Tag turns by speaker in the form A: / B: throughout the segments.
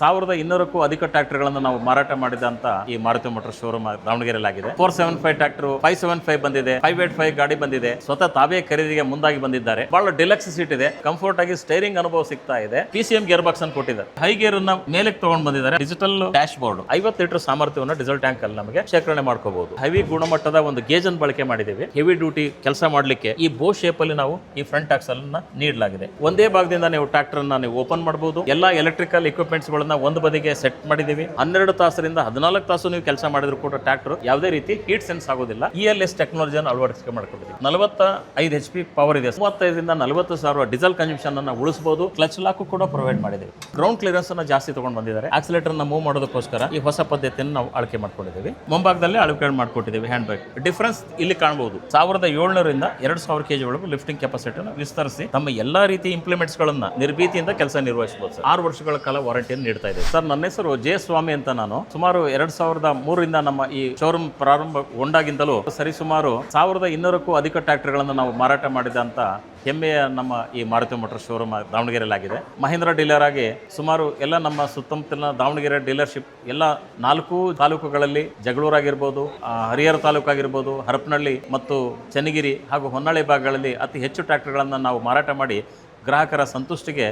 A: 1200ಕ್ಕೂ ಅಧಿಕ ಟ್ರ್ಯಾಕ್ಟರ್ಗಳನ್ನು ನಾವು ಮಾರಾಟ ಮಾಡಿದಂತ ಈ ಮಾರುತಿ ಮೋಟಾರ್ಸ್ ಶೋರೂಮ್ ದಾವಣಗೆರೆಯಲ್ಲಿ ಆಗಿದೆ. 475 ಟ್ರ್ಯಾಕ್ಟರ್, 575 ಬಂದಿದೆ, 585 ಗಾಡಿ ಬಂದಿದೆ. ಸ್ವತಃ ತಾವೇ ಖರೀದಿಗೆ ಮುಂದಾಗಿ ಬಂದಿದ್ದಾರೆ. ಬಹಳ ಡಿಲಕ್ಸ್ ಸೀಟ್ ಇದೆ, ಕಂಫರ್ಟ್ ಆಗಿ ಸ್ಟೈರಿಂಗ್ ಅನುಭವ ಸಿಗ್ತಾ ಇದೆ. PCM ಗೇರ್ ಬಾಕ್ಸ್ ಅನ್ನು ಕೊಟ್ಟಿದ್ದಾರೆ. ಹೈ ಗೇರ್ ಅನ್ನ ಮೇಲೆ ತಗೊಂಡು ಬಂದಿದ್ದಾರೆ. ಡಿಜಿಟಲ್ ಡ್ಯಾಶ್ ಬೋರ್ಡ್, 50 ಲೀಟರ್ ಸಾಮರ್ಥ್ಯವನ್ನು ಡೀಸೆಲ್ ಟ್ಯಾಂಕ್ ಅಲ್ಲಿ ನಮಗೆ ಶೇಖರಣೆ ಮಾಡ್ಕೋಬಹುದು. ಹೆವಿ ಗುಣಮಟ್ಟದ ಒಂದು ಗೇಜ್ ಅನ್ನು ಬಳಕೆ ಮಾಡಿದ್ದೇವೆ. ಹೆವಿ ಡ್ಯೂಟಿ ಕೆಲಸ ಮಾಡಲಿಕ್ಕೆ ಈ ಬೋ ಶೇಪ್ ಅಲ್ಲಿ ನಾವು ಈ ಫ್ರಂಟ್ ಆಕ್ಸಲ್ ಅನ್ನ ನೀಡಲಾಗಿದೆ. ಒಂದೇ ಭಾಗದಿಂದ ನೀವು ಟ್ರ್ಯಾಕ್ಟರ್ ಅನ್ನ ನೀವು ಓಪನ್ ಮಾಡಬಹುದು. ಎಲ್ಲಾ ಎಲೆಕ್ಟ್ರಿಕಲ್ ಇಕ್ವಿಪ್ಮೆಂಟ್ಸ್ ಒಂದು ಬದಿಗೆ ಸೆಟ್ ಮಾಡಿದೀವಿ. 12 ತಾಸರಿಂದ 14 ತಾಸು ನೀವು ಕೆಲಸ ಮಾಡಿದ್ರು ಕೂಡ ಟ್ರ್ಯಾಕ್ಟರ್ ಯಾವುದೇ ರೀತಿ ಹೀಟ್ ಸೆನ್ಸ್ ಆಗೋದಿಲ್ಲ. ELS ಟೆಕ್ನಾಲಜಿಯನ್ನು ಅಳವಡಿಕೆ ಮಾಡ್ಕೊಂಡಿದ್ದೀವಿ. 45 HP ಪವರ್ ಇದೆ. 35ರಿಂದ 40 ಸಾವಿರ ಡೀಸೆಲ್ ಕನ್ಸಂಪ್ಷನ್ ಅನ್ನು ಉಳಿಸಬಹುದು. ಕ್ಲಚ್ ಲಾಕ್ ಕೂಡ ಪ್ರೊವೈಡ್ ಮಾಡಿದ್ದೀವಿ. ಗ್ರೌಂಡ್ ಕ್ಲಿಯರೆನ್ಸ್ ಅನ್ನು ಜಾಸ್ತಿ ತಗೊಂಡು ಬಂದಿದ್ದಾರೆ. ಆಕ್ಸಿಲೇಟರ್ ಅನ್ನು ಮೂವ್ ಮಾಡೋದಕ್ಕೋಸ್ಕರ ಈ ಹೊಸ ಪದ್ಧತಿಯನ್ನು ನಾವು ಅಳತೆ ಮಾಡ್ಕೊಂಡಿದ್ದೀವಿ. ಮುಂಭಾಗದಲ್ಲಿ ಅಳತೆ ಮಾಡ್ಕೊಟ್ಟಿದ್ದೀವಿ. ಹ್ಯಾಂಡ್ ಬ್ಯಾಗ್ ಡಿಫರೆನ್ಸ್ ಇಲ್ಲಿ ಕಾಣಬಹುದು. 1700ರಿಂದ 2000 kg ಒಳಗೂ ಲಿಫ್ಟಿಂಗ್ ಕೆಪಾಸಿಟಿಯನ್ನು ವಿಸ್ತರಿಸಿ ತಮ್ಮ ಎಲ್ಲಾ ರೀತಿ ಇಂಪ್ಲಿಮೆಂಟ್ಸ್ ಗಳನ್ನ ನಿರ್ಭೀತಿಯಿಂದ ಕೆಲಸ ನಿರ್ವಹಿಸಬಹುದು. 6 ವರ್ಷಗಳ ಕಾಲ ವಾರಂಟಿಯನ್ನು ನೀಡ್ತಾ ಇದೆ. ಸರ್, ನನ್ನ ಹೆಸರು ಜೆ ಸ್ವಾಮಿ ಅಂತ. ನಾನು ಸುಮಾರು 2003ರಿಂದ ನಮ್ಮ ಈ ಶೋರೂಮ್ ಪ್ರಾರಂಭಗೊಂಡಾಗಿಂದಲೂ ಸರಿಸುಮಾರು 1200ಕ್ಕೂ ಅಧಿಕ ಟ್ರ್ಯಾಕ್ಟರ್ಗಳನ್ನು ನಾವು ಮಾರಾಟ ಮಾಡಿದಂತ ಹೆಮ್ಮೆಯ ನಮ್ಮ ಈ ಮಾರುತಿ ಮೋಟಾರ್ಸ್ ಶೋರೂಮ್ ದಾವಣಗೆರೆಯಲ್ಲಿ ಆಗಿದೆ. ಮಹೇಂದ್ರ ಡೀಲರ್ ಆಗಿ ಸುಮಾರು ಎಲ್ಲ ನಮ್ಮ ಸುತ್ತಮುತ್ತಲಿನ ದಾವಣಗೆರೆ ಡೀಲರ್ಶಿಪ್ ಎಲ್ಲ 4 ತಾಲೂಕುಗಳಲ್ಲಿ, ಜಗಳೂರಾಗಿರ್ಬೋದು, ಹರಿಹರ ತಾಲೂಕು ಆಗಿರ್ಬೋದು, ಹರಪನಹಳ್ಳಿ ಮತ್ತು ಚನ್ನಗಿರಿ ಹಾಗೂ ಹೊನ್ನಾಳಿ ಭಾಗಗಳಲ್ಲಿ ಅತಿ ಹೆಚ್ಚು ಟ್ರ್ಯಾಕ್ಟರ್ಗಳನ್ನು ನಾವು ಮಾರಾಟ ಮಾಡಿ ಗ್ರಾಹಕರ ಸಂತುಷ್ಟಿಗೆ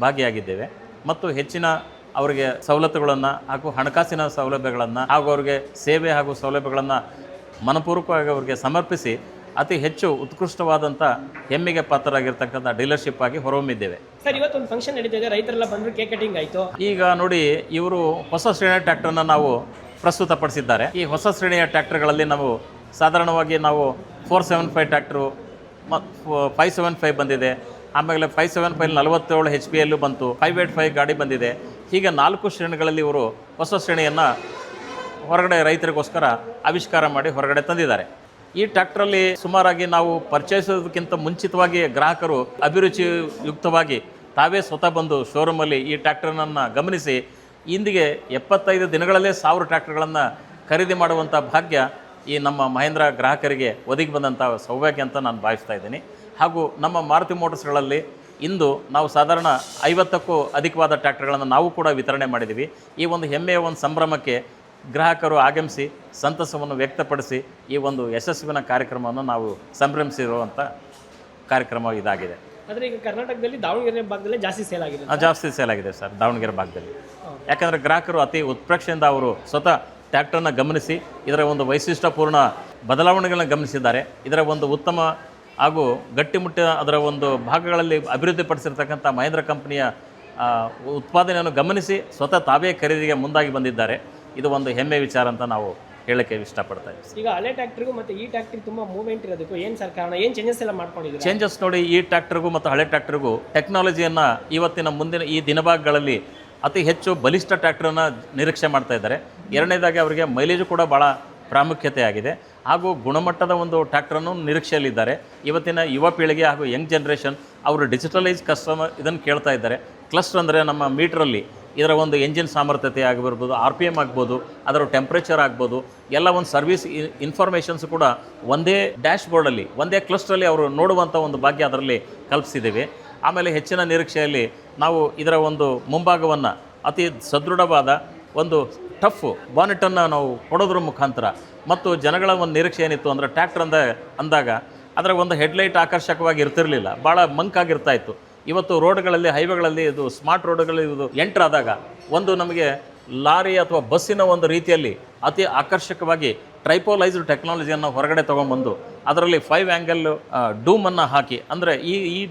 A: ಭಾಗಿಯಾಗಿದ್ದೇವೆ. ಮತ್ತು ಹೆಚ್ಚಿನ ಅವರಿಗೆ ಸವಲತ್ತುಗಳನ್ನು ಹಾಗೂ ಹಣಕಾಸಿನ ಸೌಲಭ್ಯಗಳನ್ನು ಹಾಗೂ ಅವರಿಗೆ ಸೇವೆ ಹಾಗೂ ಸೌಲಭ್ಯಗಳನ್ನು ಮನಪೂರ್ವಕವಾಗಿ ಅವರಿಗೆ ಸಮರ್ಪಿಸಿ ಅತಿ ಹೆಚ್ಚು ಉತ್ಕೃಷ್ಟವಾದಂಥ ಹೆಮ್ಮೆಗೆ ಪಾತ್ರರಾಗಿರ್ತಕ್ಕಂಥ ಡೀಲರ್ಶಿಪ್ ಆಗಿ ಹೊರಹೊಮ್ಮಿದ್ದೇವೆ.
B: ಸರ್, ಇವತ್ತೊಂದು ಫಂಕ್ಷನ್ ನಡೀತಿದೆ, ರೈತರೆಲ್ಲ ಬಂದರು, ಕೇಕ್ ಕಟಿಂಗ್ ಆಯಿತು.
A: ಈಗ ನೋಡಿ, ಇವರು ಹೊಸ ಶ್ರೇಣಿಯ ಟ್ರ್ಯಾಕ್ಟರ್ನ ನಾವು ಪ್ರಸ್ತುತಪಡಿಸಿದ್ದಾರೆ. ಈ ಹೊಸ ಶ್ರೇಣಿಯ ಟ್ರ್ಯಾಕ್ಟರ್ಗಳಲ್ಲಿ ನಾವು ಸಾಧಾರಣವಾಗಿ ನಾವು 475 ಟ್ರ್ಯಾಕ್ಟರು, 575 ಬಂದಿದೆ. ಆಮೇಲೆ 575 47 HP ಯಲ್ಲೂ ಬಂತು. 585 ಗಾಡಿ ಬಂದಿದೆ. ಹೀಗೆ 4 ಶ್ರೇಣಿಗಳಲ್ಲಿ ಇವರು ಹೊಸ ಶ್ರೇಣಿಯನ್ನು ಹೊರಗಡೆ ರೈತರಿಗೋಸ್ಕರ ಆವಿಷ್ಕಾರ ಮಾಡಿ ಹೊರಗಡೆ ತಂದಿದ್ದಾರೆ. ಈ ಟ್ರ್ಯಾಕ್ಟ್ರಲ್ಲಿ ಸುಮಾರಾಗಿ ನಾವು ಪರಿಚಯಿಸೋದಕ್ಕಿಂತ ಮುಂಚಿತವಾಗಿ ಗ್ರಾಹಕರು ಅಭಿರುಚಿಯುಕ್ತವಾಗಿ ತಾವೇ ಸ್ವತಃ ಬಂದು ಶೋರೂಮಲ್ಲಿ ಈ ಟ್ರ್ಯಾಕ್ಟರ್ನನ್ನು ಗಮನಿಸಿ ಇಂದಿಗೆ 75 ದಿನಗಳಲ್ಲೇ 1000 ಟ್ರ್ಯಾಕ್ಟರ್ಗಳನ್ನು ಖರೀದಿ ಮಾಡುವಂಥ ಭಾಗ್ಯ ಈ ನಮ್ಮ ಮಹೇಂದ್ರ ಗ್ರಾಹಕರಿಗೆ ಒದಗಿ ಬಂದಂಥ ಸೌಭಾಗ್ಯ ಅಂತ ನಾನು ಭಾವಿಸ್ತಾ ಇದ್ದೀನಿ. ಹಾಗೂ ನಮ್ಮ ಮಾರುತಿ ಮೋಟರ್ಸ್ಗಳಲ್ಲಿ ಇಂದು ನಾವು ಸಾಧಾರಣ 50ಕ್ಕೂ ಅಧಿಕವಾದ ಟ್ರ್ಯಾಕ್ಟರ್ಗಳನ್ನು ನಾವು ಕೂಡ ವಿತರಣೆ ಮಾಡಿದ್ದೀವಿ. ಈ ಒಂದು ಹೆಮ್ಮೆಯ ಒಂದು ಸಂಭ್ರಮಕ್ಕೆ ಗ್ರಾಹಕರು ಆಗಮಿಸಿ ಸಂತಸವನ್ನು ವ್ಯಕ್ತಪಡಿಸಿ ಈ ಒಂದು ಯಶಸ್ವಿನ ಕಾರ್ಯಕ್ರಮವನ್ನು ನಾವು ಸಂಭ್ರಮಿಸಿರುವಂಥ ಕಾರ್ಯಕ್ರಮ ಇದಾಗಿದೆ.
B: ಆದರೆ ಈಗ ಕರ್ನಾಟಕದಲ್ಲಿ ದಾವಣಗೆರೆ ಭಾಗದಲ್ಲಿ ಜಾಸ್ತಿ ಸೇಲ್
A: ಆಗಿದೆ ಸರ್, ದಾವಣಗೆರೆ ಭಾಗದಲ್ಲಿ. ಯಾಕಂದರೆ ಗ್ರಾಹಕರು ಅತಿ ಉತ್ಪ್ರೇಕ್ಷೆಯಿಂದ ಅವರು ಸ್ವತಃ ಟ್ರ್ಯಾಕ್ಟರ್ನ ಗಮನಿಸಿ ಇದರ ಒಂದು ವೈಶಿಷ್ಟ್ಯಪೂರ್ಣ ಬದಲಾವಣೆಗಳನ್ನು ಗಮನಿಸಿದ್ದಾರೆ. ಇದರ ಒಂದು ಉತ್ತಮ ಹಾಗೂ ಗಟ್ಟಿಮುಟ್ಟಿನ ಅದರ ಒಂದು ಭಾಗಗಳಲ್ಲಿ ಅಭಿವೃದ್ಧಿಪಡಿಸಿರ್ತಕ್ಕಂಥ ಮಹೇಂದ್ರ ಕಂಪನಿಯ ಉತ್ಪಾದನೆಯನ್ನು ಗಮನಿಸಿ ಸ್ವತಃ ತಾವೇ ಖರೀದಿಗೆ ಮುಂದಾಗಿ ಬಂದಿದ್ದಾರೆ. ಇದು ಒಂದು ಹೆಮ್ಮೆ ವಿಚಾರ ಅಂತ ನಾವು ಹೇಳಕ್ಕೆ ಇಷ್ಟಪಡ್ತಾ ಇದ್ದೀವಿ.
B: ಈಗ ಹಳೆ ಟ್ರ್ಯಾಕ್ಟರ್ಗೂ ಮತ್ತು ಈ ಟ್ರ್ಯಾಕ್ಟರ್ಗೆ ತುಂಬ ಮೂವ್ಮೆಂಟ್ ಇರೋದಕ್ಕೂ ಏನು ಸರ್ ಕಾರಣ? ಏನು ಚೇಂಜಸ್ ಎಲ್ಲ ಮಾಡ್ಕೊಂಡಿದ್ದೀವಿ?
A: ಚೇಂಜಸ್ ನೋಡಿ, ಈ ಟ್ರ್ಯಾಕ್ಟರ್ಗೂ ಮತ್ತು ಹಳೆ ಟ್ರ್ಯಾಕ್ಟರ್ಗೂ ಟೆಕ್ನಾಲಜಿಯನ್ನು ಇವತ್ತಿನ ಮುಂದಿನ ಈ ದಿನಭಾಗಗಳಲ್ಲಿ ಅತಿ ಹೆಚ್ಚು ಬಲಿಷ್ಠ ಟ್ರ್ಯಾಕ್ಟರನ್ನು ನಿರೀಕ್ಷೆ ಮಾಡ್ತಾ ಇದ್ದಾರೆ. ಎರಡನೇದಾಗಿ ಅವರಿಗೆ ಮೈಲೇಜು ಕೂಡ ಭಾಳ ಪ್ರಾಮುಖ್ಯತೆ ಆಗಿದೆ. ಹಾಗೂ ಗುಣಮಟ್ಟದ ಒಂದು ಟ್ರ್ಯಾಕ್ಟರನ್ನು ನಿರೀಕ್ಷೆಯಲ್ಲಿದ್ದಾರೆ. ಇವತ್ತಿನ ಯುವ ಪೀಳಿಗೆ ಹಾಗೂ ಯಂಗ್ ಜನ್ರೇಷನ್ ಅವರು ಡಿಜಿಟಲೈಸ್ ಕಸ್ಟಮರ್ ಇದನ್ನು ಕೇಳ್ತಾ ಇದ್ದಾರೆ. ಕ್ಲಸ್ಟರ್ ಅಂದರೆ ನಮ್ಮ ಮೀಟ್ರಲ್ಲಿ ಇದರ ಒಂದು ಎಂಜಿನ್ ಸಾಮರ್ಥ್ಯತೆ ಆಗಿರ್ಬೋದು, RPM ಆಗ್ಬೋದು, ಅದರ ಟೆಂಪ್ರೇಚರ್ ಆಗ್ಬೋದು, ಎಲ್ಲ ಒಂದು ಸರ್ವಿಸ್ ಇನ್ಫಾರ್ಮೇಷನ್ಸ್ ಕೂಡ ಒಂದೇ ಡ್ಯಾಶ್ ಬೋರ್ಡಲ್ಲಿ, ಒಂದೇ ಕ್ಲಸ್ಟ್ರಲ್ಲಿ ಅವರು ನೋಡುವಂಥ ಒಂದು ಭಾಗ್ಯ ಅದರಲ್ಲಿ ಕಲ್ಪಿಸಿದ್ದೇವೆ. ಆಮೇಲೆ ಹೆಚ್ಚಿನ ನಿರೀಕ್ಷೆಯಲ್ಲಿ ನಾವು ಇದರ ಒಂದು ಮುಂಭಾಗವನ್ನು ಅತಿ ಸದೃಢವಾದ ಒಂದು ಟಫ್ ಬಾನೆಟನ್ನು ನಾವು ಕೊಡೋದ್ರ ಮುಖಾಂತರ ಮತ್ತು ಜನಗಳ ಒಂದು ನಿರೀಕ್ಷೆ ಏನಿತ್ತು ಅಂದರೆ ಟ್ರ್ಯಾಕ್ಟರ್ ಅಂದಾಗ ಅದರ ಒಂದು ಹೆಡ್ಲೈಟ್ ಆಕರ್ಷಕವಾಗಿ ಇರ್ತಿರಲಿಲ್ಲ, ಭಾಳ ಮಂಕಾಗಿರ್ತಾ ಇತ್ತು. ಇವತ್ತು ರೋಡ್ಗಳಲ್ಲಿ, ಹೈವೇಗಳಲ್ಲಿ ಇದು ಸ್ಮಾರ್ಟ್ ರೋಡ್ಗಳಲ್ಲಿ ಇದು ಎಂಟರ್ ಆದಾಗ ಒಂದು ನಮಗೆ ಲಾರಿ ಅಥವಾ ಬಸ್ಸಿನ ಒಂದು ರೀತಿಯಲ್ಲಿ ಅತಿ ಆಕರ್ಷಕವಾಗಿ ಟ್ರೈಪೋಲೈಸ್ಡ್ ಟೆಕ್ನಾಲಜಿಯನ್ನು ಹೊರಗಡೆ ತೊಗೊಂಬಂದು ಅದರಲ್ಲಿ 5 ಆ್ಯಂಗಲ್ ಡೂಮನ್ನು ಹಾಕಿ, ಅಂದರೆ ಈ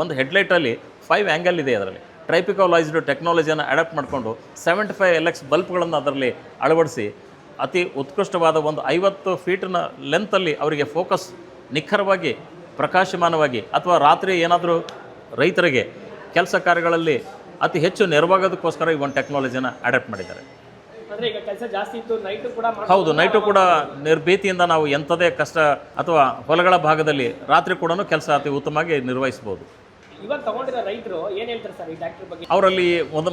A: ಒಂದು ಹೆಡ್ಲೈಟಲ್ಲಿ 5 ಆ್ಯಂಗಲ್ ಇದೆ. ಅದರಲ್ಲಿ ಟ್ರೈಪಿಕೋಲೈಸ್ಡ್ ಟೆಕ್ನಾಲಜಿಯನ್ನು ಅಡಾಪ್ಟ್ ಮಾಡಿಕೊಂಡು 75 LX ಬಲ್ಬ್ಗಳನ್ನು ಅದರಲ್ಲಿ ಅಳವಡಿಸಿ ಅತಿ ಉತ್ಕೃಷ್ಟವಾದ ಒಂದು 50 ಫೀಟ್ನ ಲೆಂತಲ್ಲಿ ಅವರಿಗೆ ಫೋಕಸ್ ನಿಖರವಾಗಿ ಪ್ರಕಾಶಮಾನವಾಗಿ ಅಥವಾ ರಾತ್ರಿ ಏನಾದರೂ ರೈತರಿಗೆ ಕೆಲಸ ಕಾರ್ಯಗಳಲ್ಲಿ ಅತಿ ಹೆಚ್ಚು ನೆರವಾಗೋದಕ್ಕೋಸ್ಕರ ಈ ಒಂದು ಟೆಕ್ನಾಲಜಿನ ಅಡಾಪ್ಟ್ ಮಾಡಿದ್ದಾರೆ. ಹೌದು, ನೈಟು ಕೂಡ ನಿರ್ಭೀತಿಯಿಂದ ನಾವು ಎಂಥದೇ ಕಷ್ಟ ಅಥವಾ ಹೊಲಗಳ ಭಾಗದಲ್ಲಿ ರಾತ್ರಿ ಕೂಡ ಕೆಲಸ ಅತಿ ಉತ್ತಮವಾಗಿ ನಿರ್ವಹಿಸ್ಬೋದು.
B: ಇವಾಗ ತಗೊಂಡಿರೋ ರೈತರು ಏನು ಹೇಳ್ತಾರೆ ಸರ್ ಈ ಟ್ರ್ಯಾಕ್ಟರ್ ಬಗ್ಗೆ?
A: ಅವರಲ್ಲಿ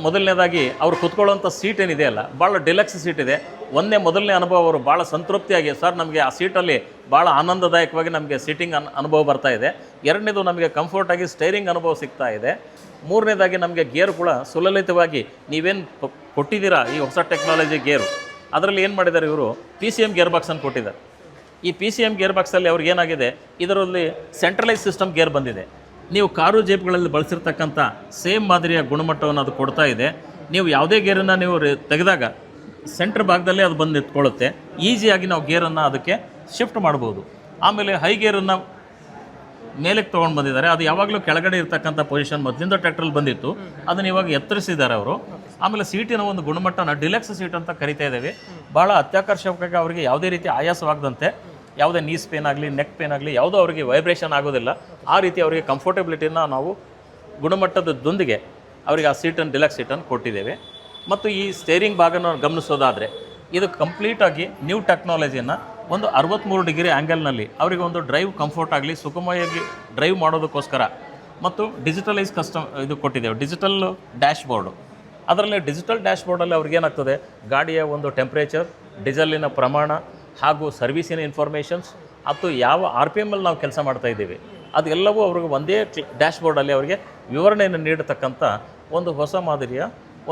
A: ಮೊದಲನೇದಾಗಿ ಅವ್ರು ಕುತ್ಕೊಳ್ಳುವಂಥ ಸೀಟ್ ಏನಿದೆಯಲ್ಲ, ಭಾಳ ಡಿಲಕ್ಸ್ ಸೀಟ್ ಇದೆ. ಮೊದಲನೇ ಅನುಭವ ಅವರು ಭಾಳ ಸಂತೃಪ್ತಿಯಾಗಿ, ಸರ್ ನಮಗೆ ಆ ಸೀಟಲ್ಲಿ ಭಾಳ ಆನಂದದಾಯಕವಾಗಿ ನಮಗೆ ಸೀಟಿಂಗ್ ಅನುಭವ ಬರ್ತಾ ಇದೆ. ಎರಡನೇದು ನಮಗೆ ಕಂಫರ್ಟಾಗಿ ಸ್ಟೈರಿಂಗ್ ಅನುಭವ ಸಿಗ್ತಾ ಇದೆ. ಮೂರನೇದಾಗಿ ನಮಗೆ ಗೇರ್ ಕೂಡ ಸುಲಲಿತವಾಗಿ ನೀವೇನು ಕೊಟ್ಟಿದ್ದೀರಾ ಈ ಹೊಸ ಟೆಕ್ನಾಲಜಿ ಗೇರು, ಅದರಲ್ಲಿ ಏನು ಮಾಡಿದ್ದಾರೆ ಇವರು PCM ಗೇರ್ ಬಾಕ್ಸನ್ನು ಕೊಟ್ಟಿದ್ದಾರೆ. ಈ PCM ಗೇರ್ ಬಾಕ್ಸಲ್ಲಿ ಅವ್ರಿಗೆ ಏನಾಗಿದೆ, ಇದರಲ್ಲಿ ಸೆಂಟ್ರಲೈಸ್ ಸಿಸ್ಟಮ್ ಗೇರ್ ಬಂದಿದೆ. ನೀವು ಕಾರು ಜೇಬ್ಗಳಲ್ಲಿ ಬಳಸಿರ್ತಕ್ಕಂಥ ಸೇಮ್ ಮಾದರಿಯ ಗುಣಮಟ್ಟವನ್ನು ಅದು ಕೊಡ್ತಾ ಇದೆ. ನೀವು ಯಾವುದೇ ಗೇರನ್ನು ನೀವು ತೆಗೆದಾಗ ಸೆಂಟ್ರ್ ಭಾಗದಲ್ಲೇ ಅದು ಬಂದು ನಿಂತ್ಕೊಳ್ಳುತ್ತೆ. ಈಸಿಯಾಗಿ ನಾವು ಗೇರನ್ನು ಅದಕ್ಕೆ ಶಿಫ್ಟ್ ಮಾಡ್ಬೋದು. ಆಮೇಲೆ ಹೈ ಗೇರನ್ನು ಮೇಲಕ್ಕೆ ತೊಗೊಂಡು ಬಂದಿದ್ದಾರೆ. ಅದು ಯಾವಾಗಲೂ ಕೆಳಗಡೆ ಇರ್ತಕ್ಕಂಥ ಪೊಸಿಷನ್ ಮೊದಲಿಂದ ಟ್ರ್ಯಾಕ್ಟ್ರಲ್ಲಿ ಬಂದಿತ್ತು, ಅದನ್ನು ಇವಾಗ ಎತ್ತರಿಸಿದ್ದಾರೆ ಅವರು. ಆಮೇಲೆ ಸೀಟಿನ ಒಂದು ಗುಣಮಟ್ಟನ ಡಿಲೆಕ್ಸ್ ಸೀಟ್ ಅಂತ ಕರಿತಾ ಇದ್ದೇವೆ. ಭಾಳ ಅತ್ಯಾಕರ್ಷಕವಾಗಿ ಅವರಿಗೆ ಯಾವುದೇ ರೀತಿ ಆಯಾಸವಾಗದಂತೆ, ಯಾವುದೇ ನೀಸ್ ಪೇನ್ ಆಗಲಿ ನೆಕ್ ಪೇನ್ ಆಗಲಿ ಯಾವುದೋ ಅವರಿಗೆ ವೈಬ್ರೇಷನ್ ಆಗೋದಿಲ್ಲ. ಆ ರೀತಿ ಅವರಿಗೆ ಕಂಫರ್ಟಬಿಲಿಟಿನ ನಾವು ಗುಣಮಟ್ಟದೊಂದಿಗೆ ಅವರಿಗೆ ಆ ಸೀಟನ್ನು ಡಿಲೆಕ್ಸ್ ಸೀಟನ್ನು ಕೊಟ್ಟಿದ್ದೇವೆ. ಮತ್ತು ಈ ಸ್ಟೇರಿಂಗ್ ಭಾಗನ ಗಮನಿಸೋದಾದರೆ ಇದು ಕಂಪ್ಲೀಟಾಗಿ ನ್ಯೂ ಟೆಕ್ನಾಲಜಿಯನ್ನು ಒಂದು 63 ಡಿಗ್ರಿ ಆ್ಯಂಗಲ್ನಲ್ಲಿ ಅವರಿಗೆ ಒಂದು ಡ್ರೈವ್ ಕಂಫರ್ಟ್ ಆಗಲಿ ಸುಗಮವಾಗಿ ಡ್ರೈವ್ ಮಾಡೋದಕ್ಕೋಸ್ಕರ ಮತ್ತು ಡಿಜಿಟಲೈಸ್ ಇದು ಕೊಟ್ಟಿದ್ದೇವೆ, ಡಿಜಿಟಲ್ ಡ್ಯಾಶ್ ಬೋರ್ಡು. ಅದರಲ್ಲಿ ಡಿಜಿಟಲ್ ಡ್ಯಾಶ್ ಬೋರ್ಡಲ್ಲಿ ಅವ್ರಿಗೇನಾಗ್ತದೆ, ಗಾಡಿಯ ಒಂದು ಟೆಂಪ್ರೇಚರ್, ಡೀಸೆಲಿನ ಪ್ರಮಾಣ ಹಾಗೂ ಸರ್ವಿಸಿನ ಇನ್ಫಾರ್ಮೇಷನ್ಸ್ ಮತ್ತು ಯಾವ RPM ಅಲ್ಲಿ ನಾವು ಕೆಲಸ ಮಾಡ್ತಾ ಇದ್ದೀವಿ ಅದೆಲ್ಲವೂ ಅವ್ರಿಗೆ ಒಂದೇ ಡ್ಯಾಶ್ ಬೋರ್ಡಲ್ಲಿ ಅವರಿಗೆ ವಿವರಣೆಯನ್ನು ನೀಡತಕ್ಕಂಥ ಒಂದು ಹೊಸ ಮಾದರಿಯ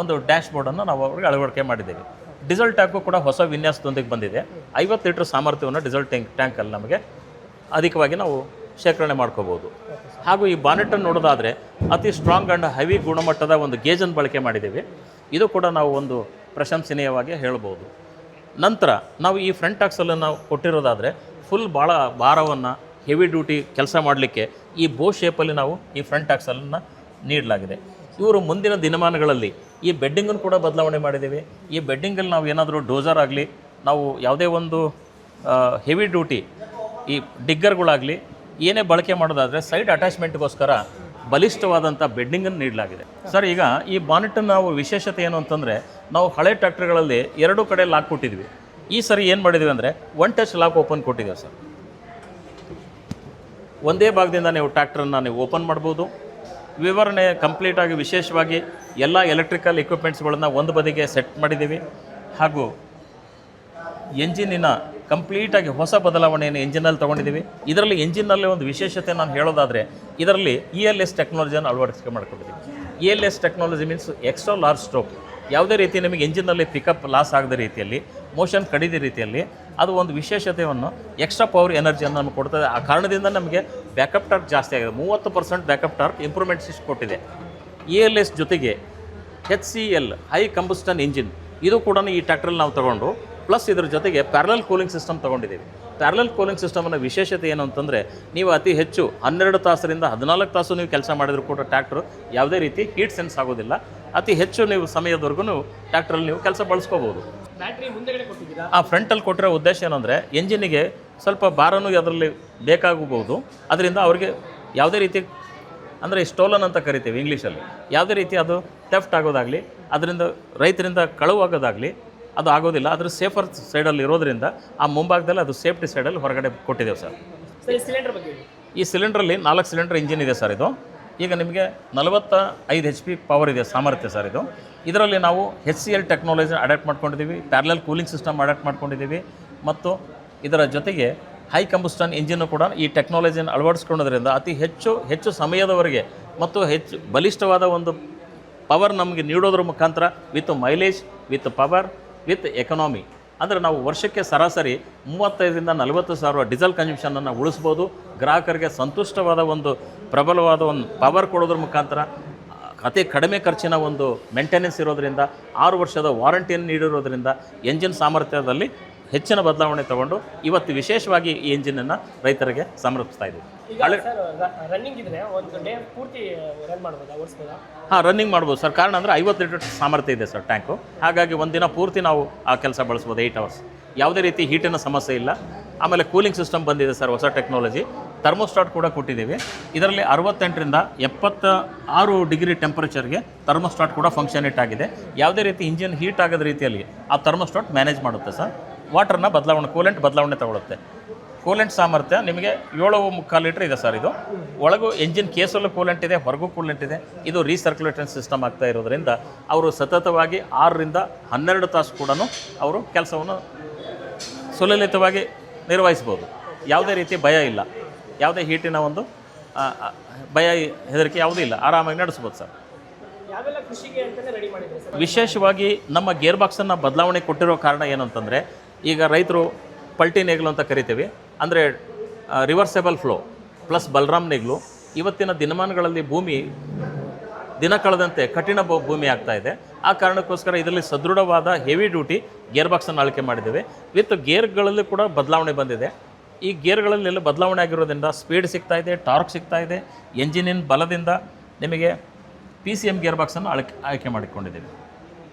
A: ಒಂದು ಡ್ಯಾಶ್ ಬೋರ್ಡನ್ನು ನಾವು ಅವ್ರಿಗೆ ಅಳವಡಿಕೆ ಮಾಡಿದ್ದೇವೆ. ಡೀಸೆಲ್ ಟ್ಯಾಂಕು ಕೂಡ ಹೊಸ ವಿನ್ಯಾಸದೊಂದಿಗೆ ಬಂದಿದೆ. 50 ಲೀಟರ್ ಸಾಮರ್ಥ್ಯವನ್ನು ಡೀಸೆಲ್ ಟ್ಯಾಂಕಲ್ಲಿ ನಮಗೆ ಅಧಿಕವಾಗಿ ನಾವು ಶೇಖರಣೆ ಮಾಡ್ಕೋಬೋದು. ಹಾಗೂ ಈ ಬಾನೆಟನ್ನು ನೋಡೋದಾದರೆ ಅತಿ ಸ್ಟ್ರಾಂಗ್ ಆ್ಯಂಡ್ ಹೆವಿ ಗುಣಮಟ್ಟದ ಒಂದು ಗೇಜನ್ನು ಬಳಕೆ ಮಾಡಿದ್ದೇವೆ. ಇದು ಕೂಡ ನಾವು ಒಂದು ಪ್ರಶಂಸನೀಯವಾಗಿ ಹೇಳ್ಬೋದು. ನಂತರ ನಾವು ಈ ಫ್ರಂಟ್ ಆಕ್ಸಲನ್ನು ನಾವು ಕೊಟ್ಟಿರೋದಾದರೆ ಫುಲ್ ಭಾಳ ಭಾರವನ್ನು ಹೆವಿ ಡ್ಯೂಟಿ ಕೆಲಸ ಮಾಡಲಿಕ್ಕೆ ಈ ಬೋ ಶೇಪಲ್ಲಿ ನಾವು ಈ ಫ್ರಂಟ್ ಆಕ್ಸಲನ್ನು ನೀಡಲಾಗಿದೆ. ಇವರು ಮುಂದಿನ ದಿನಮಾನಗಳಲ್ಲಿ ಈ ಬೆಡ್ಡಿಂಗನ್ನು ಕೂಡ ಬದಲಾವಣೆ ಮಾಡಿದ್ದೀವಿ. ಈ ಬೆಡ್ಡಿಂಗಲ್ಲಿ ನಾವು ಏನಾದರೂ ಡೋಸರ್ ಆಗಲಿ, ನಾವು ಯಾವುದೇ ಒಂದು ಹೆವಿ ಡ್ಯೂಟಿ ಈ ಡಿಗ್ಗರ್ಗಳಾಗಲಿ ಏನೇ ಬಳಕೆ ಮಾಡೋದಾದರೆ ಸೈಡ್ ಅಟ್ಯಾಚ್ಮೆಂಟ್ಗೋಸ್ಕರ ಬಲಿಷ್ಠವಾದಂಥ ಬೆಡ್ಡಿಂಗನ್ನು ನೀಡಲಾಗಿದೆ. ಸರ್, ಈಗ ಈ ಬಾನೆಟನ್ನು ನಾವು ವಿಶೇಷತೆ ಏನು ಅಂತಂದರೆ, ನಾವು ಹಳೆ ಟ್ರ್ಯಾಕ್ಟರ್ಗಳಲ್ಲಿ 2 ಕಡೆ ಲಾಕ್ ಕೊಟ್ಟಿದ್ವಿ. ಈ ಸರಿ ಏನು ಮಾಡಿದ್ವಿ ಅಂದರೆ 1 ಟಚ್ ಲಾಕ್ ಓಪನ್ ಕೊಟ್ಟಿದ್ದೇವೆ ಸರ್. ಒಂದೇ ಭಾಗದಿಂದ ನೀವು ಟ್ರ್ಯಾಕ್ಟರನ್ನು ನೀವು ಓಪನ್ ಮಾಡ್ಬೋದು. ವಿವರಣೆ ಕಂಪ್ಲೀಟಾಗಿ ವಿಶೇಷವಾಗಿ ಎಲ್ಲ ಎಲೆಕ್ಟ್ರಿಕಲ್ ಎಕ್ವಿಪ್ಮೆಂಟ್ಸ್ಗಳನ್ನ ಒಂದು ಬದಿಗೆ ಸೆಟ್ ಮಾಡಿದ್ದೀವಿ. ಹಾಗೂ ಎಂಜಿನಿನ ಕಂಪ್ಲೀಟಾಗಿ ಹೊಸ ಬದಲಾವಣೆಯನ್ನು ಎಂಜಿನಲ್ಲಿ ತೊಗೊಂಡಿದ್ದೀವಿ. ಇದರಲ್ಲಿ ಎಂಜಿನ್ನಲ್ಲಿ ಒಂದು ವಿಶೇಷತೆ ನಾನು ಹೇಳೋದಾದರೆ ಇದರಲ್ಲಿ ELS ಟೆಕ್ನಾಲಜಿಯನ್ನು ಅಳವಡಿಕೆ ಮಾಡ್ಕೊಂಡಿದ್ದೀವಿ. ELS technology means extra large stroke. ಯಾವುದೇ ರೀತಿ ನಿಮಗೆ ಎಂಜಿನ್ನಲ್ಲಿ ಪಿಕಪ್ ಲಾಸ್ ಆಗದ ರೀತಿಯಲ್ಲಿ, ಮೋಷನ್ ಕಡಿದ ರೀತಿಯಲ್ಲಿ ಅದು ಒಂದು ವಿಶೇಷತೆಯನ್ನು ಎಕ್ಸ್ಟ್ರಾ ಪವರ್ ಎನರ್ಜಿಯನ್ನು ನಮಗೆ ಕೊಡ್ತದೆ. ಆ ಕಾರಣದಿಂದ ನಮಗೆ ಬ್ಯಾಕಪ್ ಟಾರ್ಕ್ ಜಾಸ್ತಿ ಆಗಿದೆ. 30% ಬ್ಯಾಕಪ್ ಟಾರ್ಕ್ ಇಂಪ್ರೂವ್ಮೆಂಟ್ಸ್ ಕೊಟ್ಟಿದೆ. ELS ಜೊತೆಗೆ HCL ಹೈ ಕಂಬಸ್ಟನ್ ಇಂಜಿನ್ ಇದು ಕೂಡ ಈ ಟ್ರ್ಯಾಕ್ಟ್ರಲ್ಲಿ ನಾವು ತೊಗೊಂಡು ಪ್ಲಸ್ ಇದ್ರ ಜೊತೆಗೆ ಪ್ಯಾರಲಲ್ ಕೂಲಿಂಗ್ ಸಿಸ್ಟಮ್ ತೊಗೊಂಡಿದ್ದೀವಿ. ಪ್ಯಾರಲಲ್ ಕೂಲಿಂಗ್ ಸಿಸ್ಟಮ್ನ ವಿಶೇಷತೆ ಏನು ಅಂತಂದರೆ, ನೀವು ಅತಿ ಹೆಚ್ಚು 12 ತಾಸರಿಂದ 14 ತಾಸು ನೀವು ಕೆಲಸ ಮಾಡಿದರೂ ಕೂಡ ಟ್ರ್ಯಾಕ್ಟ್ರು ಯಾವುದೇ ರೀತಿ ಹೀಟ್ ಸೆನ್ಸ್ ಆಗೋದಿಲ್ಲ. ಅತಿ ಹೆಚ್ಚು ನೀವು ಸಮಯದವರೆಗೂ ಟ್ರ್ಯಾಕ್ಟ್ರಲ್ಲಿ ನೀವು ಕೆಲಸ ಬಳಸ್ಕೋಬೋದು.
B: ಬ್ಯಾಟ್ರಿ ಮುಂದೆಗಡೆ ಕೊಟ್ಟಿದ್ದೀರಾ?
A: ಆ ಫ್ರಂಟಲ್ಲಿ ಕೊಟ್ಟಿರೋ ಉದ್ದೇಶ ಏನಂದರೆ ಎಂಜಿನಿಗೆ ಸ್ವಲ್ಪ ಭಾರನೂ ಅದರಲ್ಲಿ ಬೇಕಾಗಬಹುದು. ಅದರಿಂದ ಅವ್ರಿಗೆ ಯಾವುದೇ ರೀತಿ ಅಂದರೆ ಸ್ಟೋಲನ್ ಅಂತ ಕರಿತೀವಿ ಇಂಗ್ಲೀಷಲ್ಲಿ, ಯಾವುದೇ ರೀತಿ ಅದು ಥೆಫ್ಟ್ ಆಗೋದಾಗಲಿ, ಅದರಿಂದ ರೈತರಿಂದ ಕಳುವಾಗೋದಾಗಲಿ ಅದು ಆಗೋದಿಲ್ಲ. ಅದ್ರ ಸೇಫರ್ ಸೈಡಲ್ಲಿ ಇರೋದ್ರಿಂದ ಆ ಮುಂಭಾಗದಲ್ಲಿ ಅದು ಸೇಫ್ಟಿ ಸೈಡಲ್ಲಿ ಹೊರಗಡೆ ಕೊಟ್ಟಿದ್ದೇವೆ ಸರ್.
B: ಸಿಲಿಂಡರ್ ಬಗ್ಗೆ
A: ಈ ಸಿಲಿಂಡ್ರಲ್ಲಿ 4 ಸಿಲಿಂಡರ್ ಇಂಜಿನ್ ಇದೆ ಸರ್. ಇದು ಈಗ ನಿಮಗೆ 45 HP ಪವರ್ ಇದೆ ಸಾಮರ್ಥ್ಯ ಸರ್. ಇದು ಇದರಲ್ಲಿ ನಾವು HCL ಟೆಕ್ನಾಲಜಿ ಅಡಾಪ್ಟ್ ಮಾಡ್ಕೊಂಡಿದ್ದೀವಿ, ಪ್ಯಾರಲಲ್ ಕೂಲಿಂಗ್ ಸಿಸ್ಟಮ್ ಅಡಾಪ್ಟ್ ಮಾಡ್ಕೊಂಡಿದ್ದೀವಿ ಮತ್ತು ಇದರ ಜೊತೆಗೆ ಹೈ ಕಂಬಸ್ಟನ್ ಇಂಜಿನ್ನು ಕೂಡ ಈ ಟೆಕ್ನಾಲಜಿಯನ್ನು ಅಳವಡಿಸ್ಕೊಳ್ಳೋದ್ರಿಂದ ಅತಿ ಹೆಚ್ಚು ಸಮಯದವರೆಗೆ ಮತ್ತು ಹೆಚ್ಚು ಬಲಿಷ್ಠವಾದ ಒಂದು ಪವರ್ ನಮಗೆ ನೀಡೋದ್ರ ಮುಖಾಂತರ with mileage, with power, with economy ಅಂದರೆ ನಾವು ವರ್ಷಕ್ಕೆ ಸರಾಸರಿ 35ರಿಂದ 40 ಸಾವಿರ ಡೀಸೆಲ್ ಕನ್ಸಂಪ್ಷನನ್ನು ಉಳಿಸ್ಬೋದು. ಗ್ರಾಹಕರಿಗೆ ಸಂತುಷ್ಟವಾದ ಒಂದು ಪ್ರಬಲವಾದ ಒಂದು ಪವರ್ ಕೊಡೋದ್ರ ಮುಖಾಂತರ ಅತಿ ಕಡಿಮೆ ಖರ್ಚಿನ ಒಂದು ಮೇಂಟೆನೆನ್ಸ್ ಇರೋದರಿಂದ 6 ವರ್ಷದ ವಾರಂಟಿಯನ್ನು ನೀಡಿರೋದ್ರಿಂದ ಎಂಜಿನ್ ಸಾಮರ್ಥ್ಯದಲ್ಲಿ ಹೆಚ್ಚಿನ ಬದಲಾವಣೆ ತಗೊಂಡು ಇವತ್ತು ವಿಶೇಷವಾಗಿ ಈ ಎಂಜಿನನ್ನು ರೈತರಿಗೆ ಸಮರ್ಪಿಸ್ತಾ ಇದ್ದೀವಿ.
B: ರನ್ನಿಂಗ್ ಇದ್ರೆ ಒಂದು ಡೇ ಪೂರ್ತಿ ರನ್ ಮಾಡ್ಬೋದಾ, ಓಡಿಸ್ಬೋದಾ?
A: ಹಾಂ, ರನ್ನಿಂಗ್ ಮಾಡ್ಬೋದು ಸರ್. ಕಾರಣ ಅಂದರೆ 50 ಲೀಟರ್ ಸಾಮರ್ಥ್ಯ ಇದೆ ಸರ್ ಟ್ಯಾಂಕು. ಹಾಗಾಗಿ ಒಂದಿನ ಪೂರ್ತಿ ನಾವು ಆ ಕೆಲಸ ಬಳಸ್ಬೋದು 8 ಅವರ್ಸ್. ಯಾವುದೇ ರೀತಿ ಹೀಟಿನ ಸಮಸ್ಯೆ ಇಲ್ಲ. ಆಮೇಲೆ ಕೂಲಿಂಗ್ ಸಿಸ್ಟಮ್ ಬಂದಿದೆ ಸರ್, ಹೊಸ ಟೆಕ್ನಾಲಜಿ. ಥರ್ಮೋಸ್ಟಾಟ್ ಕೂಡ ಕೊಟ್ಟಿದ್ದೀವಿ. ಇದರಲ್ಲಿ 68ರಿಂದ 76 ಡಿಗ್ರಿ ಟೆಂಪರೇಚರ್ಗೆ ಥರ್ಮೋಸ್ಟಾಟ್ ಕೂಡ ಫಂಕ್ಷನ್ ಆಗಿದೆ. ಯಾವುದೇ ರೀತಿ ಇಂಜಿನ್ ಹೀಟ್ ಆಗದ ರೀತಿಯಲ್ಲಿ ಆ ಥರ್ಮೋಸ್ಟಾಟ್ ಮ್ಯಾನೇಜ್ ಮಾಡುತ್ತೆ ಸರ್. ವಾಟರ್ನ ಬದಲಾವಣೆ, ಕೂಲೆಂಟ್ ಬದಲಾವಣೆ ತಗೊಳುತ್ತೆ. ಕೂಲೆಂಟ್ ಸಾಮರ್ಥ್ಯ ನಿಮಗೆ 7.25 ಲೀಟರ್ ಇದೆ ಸರ್. ಇದು ಒಳಗೂ ಎಂಜಿನ್ ಕೇಸಲ್ಲೂ ಕೂಲೆಂಟ್ ಇದೆ, ಹೊರಗೂ ಕೂಲೆಂಟ್ ಇದೆ. ಇದು ರೀಸರ್ಕ್ಯುಲೇಷನ್ ಸಿಸ್ಟಮ್ ಆಗ್ತಾ ಇರೋದ್ರಿಂದ ಅವರು ಸತತವಾಗಿ 6ರಿಂದ 12 ತಾಸು ಕೂಡ ಅವರು ಕೆಲಸವನ್ನು ಸುಲಲಿತವಾಗಿ ನಿರ್ವಹಿಸ್ಬೋದು. ಯಾವುದೇ ರೀತಿ ಭಯ ಇಲ್ಲ, ಯಾವುದೇ ಹೀಟಿನ ಒಂದು ಭಯ ಹೆದರಿಕೆ ಯಾವುದೂ ಇಲ್ಲ, ಆರಾಮಾಗಿ ನಡೆಸ್ಬೋದು ಸರ್.
B: ಯಾವೆಲ್ಲ ಕೃಷಿಗೆ ಅಂತಲೇ ರೆಡಿ ಮಾಡಿದ್ದಾರೆ ಸರ್?
A: ವಿಶೇಷವಾಗಿ ನಮ್ಮ ಗೇರ್ ಬಾಕ್ಸನ್ನು ಬದಲಾವಣೆ ಕೊಟ್ಟಿರೋ ಕಾರಣ ಏನಂತಂದರೆ, ಈಗ ರೈತರು ಪಲ್ಟಿ ನೇಗ್ಲು ಅಂತ ಕರಿತೀವಿ, ಅಂದರೆ ರಿವರ್ಸೇಬಲ್ ಫ್ಲೋ ಪ್ಲಸ್ ಬಲರಾಮ್ ನೇಗ್ಲು. ಇವತ್ತಿನ ದಿನಮಾನಗಳಲ್ಲಿ ಭೂಮಿ ದಿನ ಕಳೆದಂತೆ ಕಠಿಣ ಭೂಮಿ ಆಗ್ತಾ ಇದೆ. ಆ ಕಾರಣಕ್ಕೋಸ್ಕರ ಇದರಲ್ಲಿ ಸದೃಢವಾದ ಹೆವಿ ಡ್ಯೂಟಿ ಗೇರ್ ಬಾಕ್ಸನ್ನು ಆಳ್ಕೆ ಮಾಡಿದ್ದೇವೆ. ವಿತ್ ಗೇರ್ಗಳಲ್ಲಿ ಕೂಡ ಬದಲಾವಣೆ ಬಂದಿದೆ. ಈ ಗೇರ್ಗಳಲ್ಲೆಲ್ಲ ಬದಲಾವಣೆ ಆಗಿರೋದ್ರಿಂದ ಸ್ಪೀಡ್ ಸಿಗ್ತಾ ಇದೆ, ಟಾರ್ಕ್ ಸಿಗ್ತಾ ಇದೆ. ಎಂಜಿನಿನ ಬಲದಿಂದ ನಿಮಗೆ PCM ಗೇರ್ ಬಾಕ್ಸನ್ನು ಆಯ್ಕೆ ಮಾಡಿಕೊಂಡಿದ್ದೇವೆ.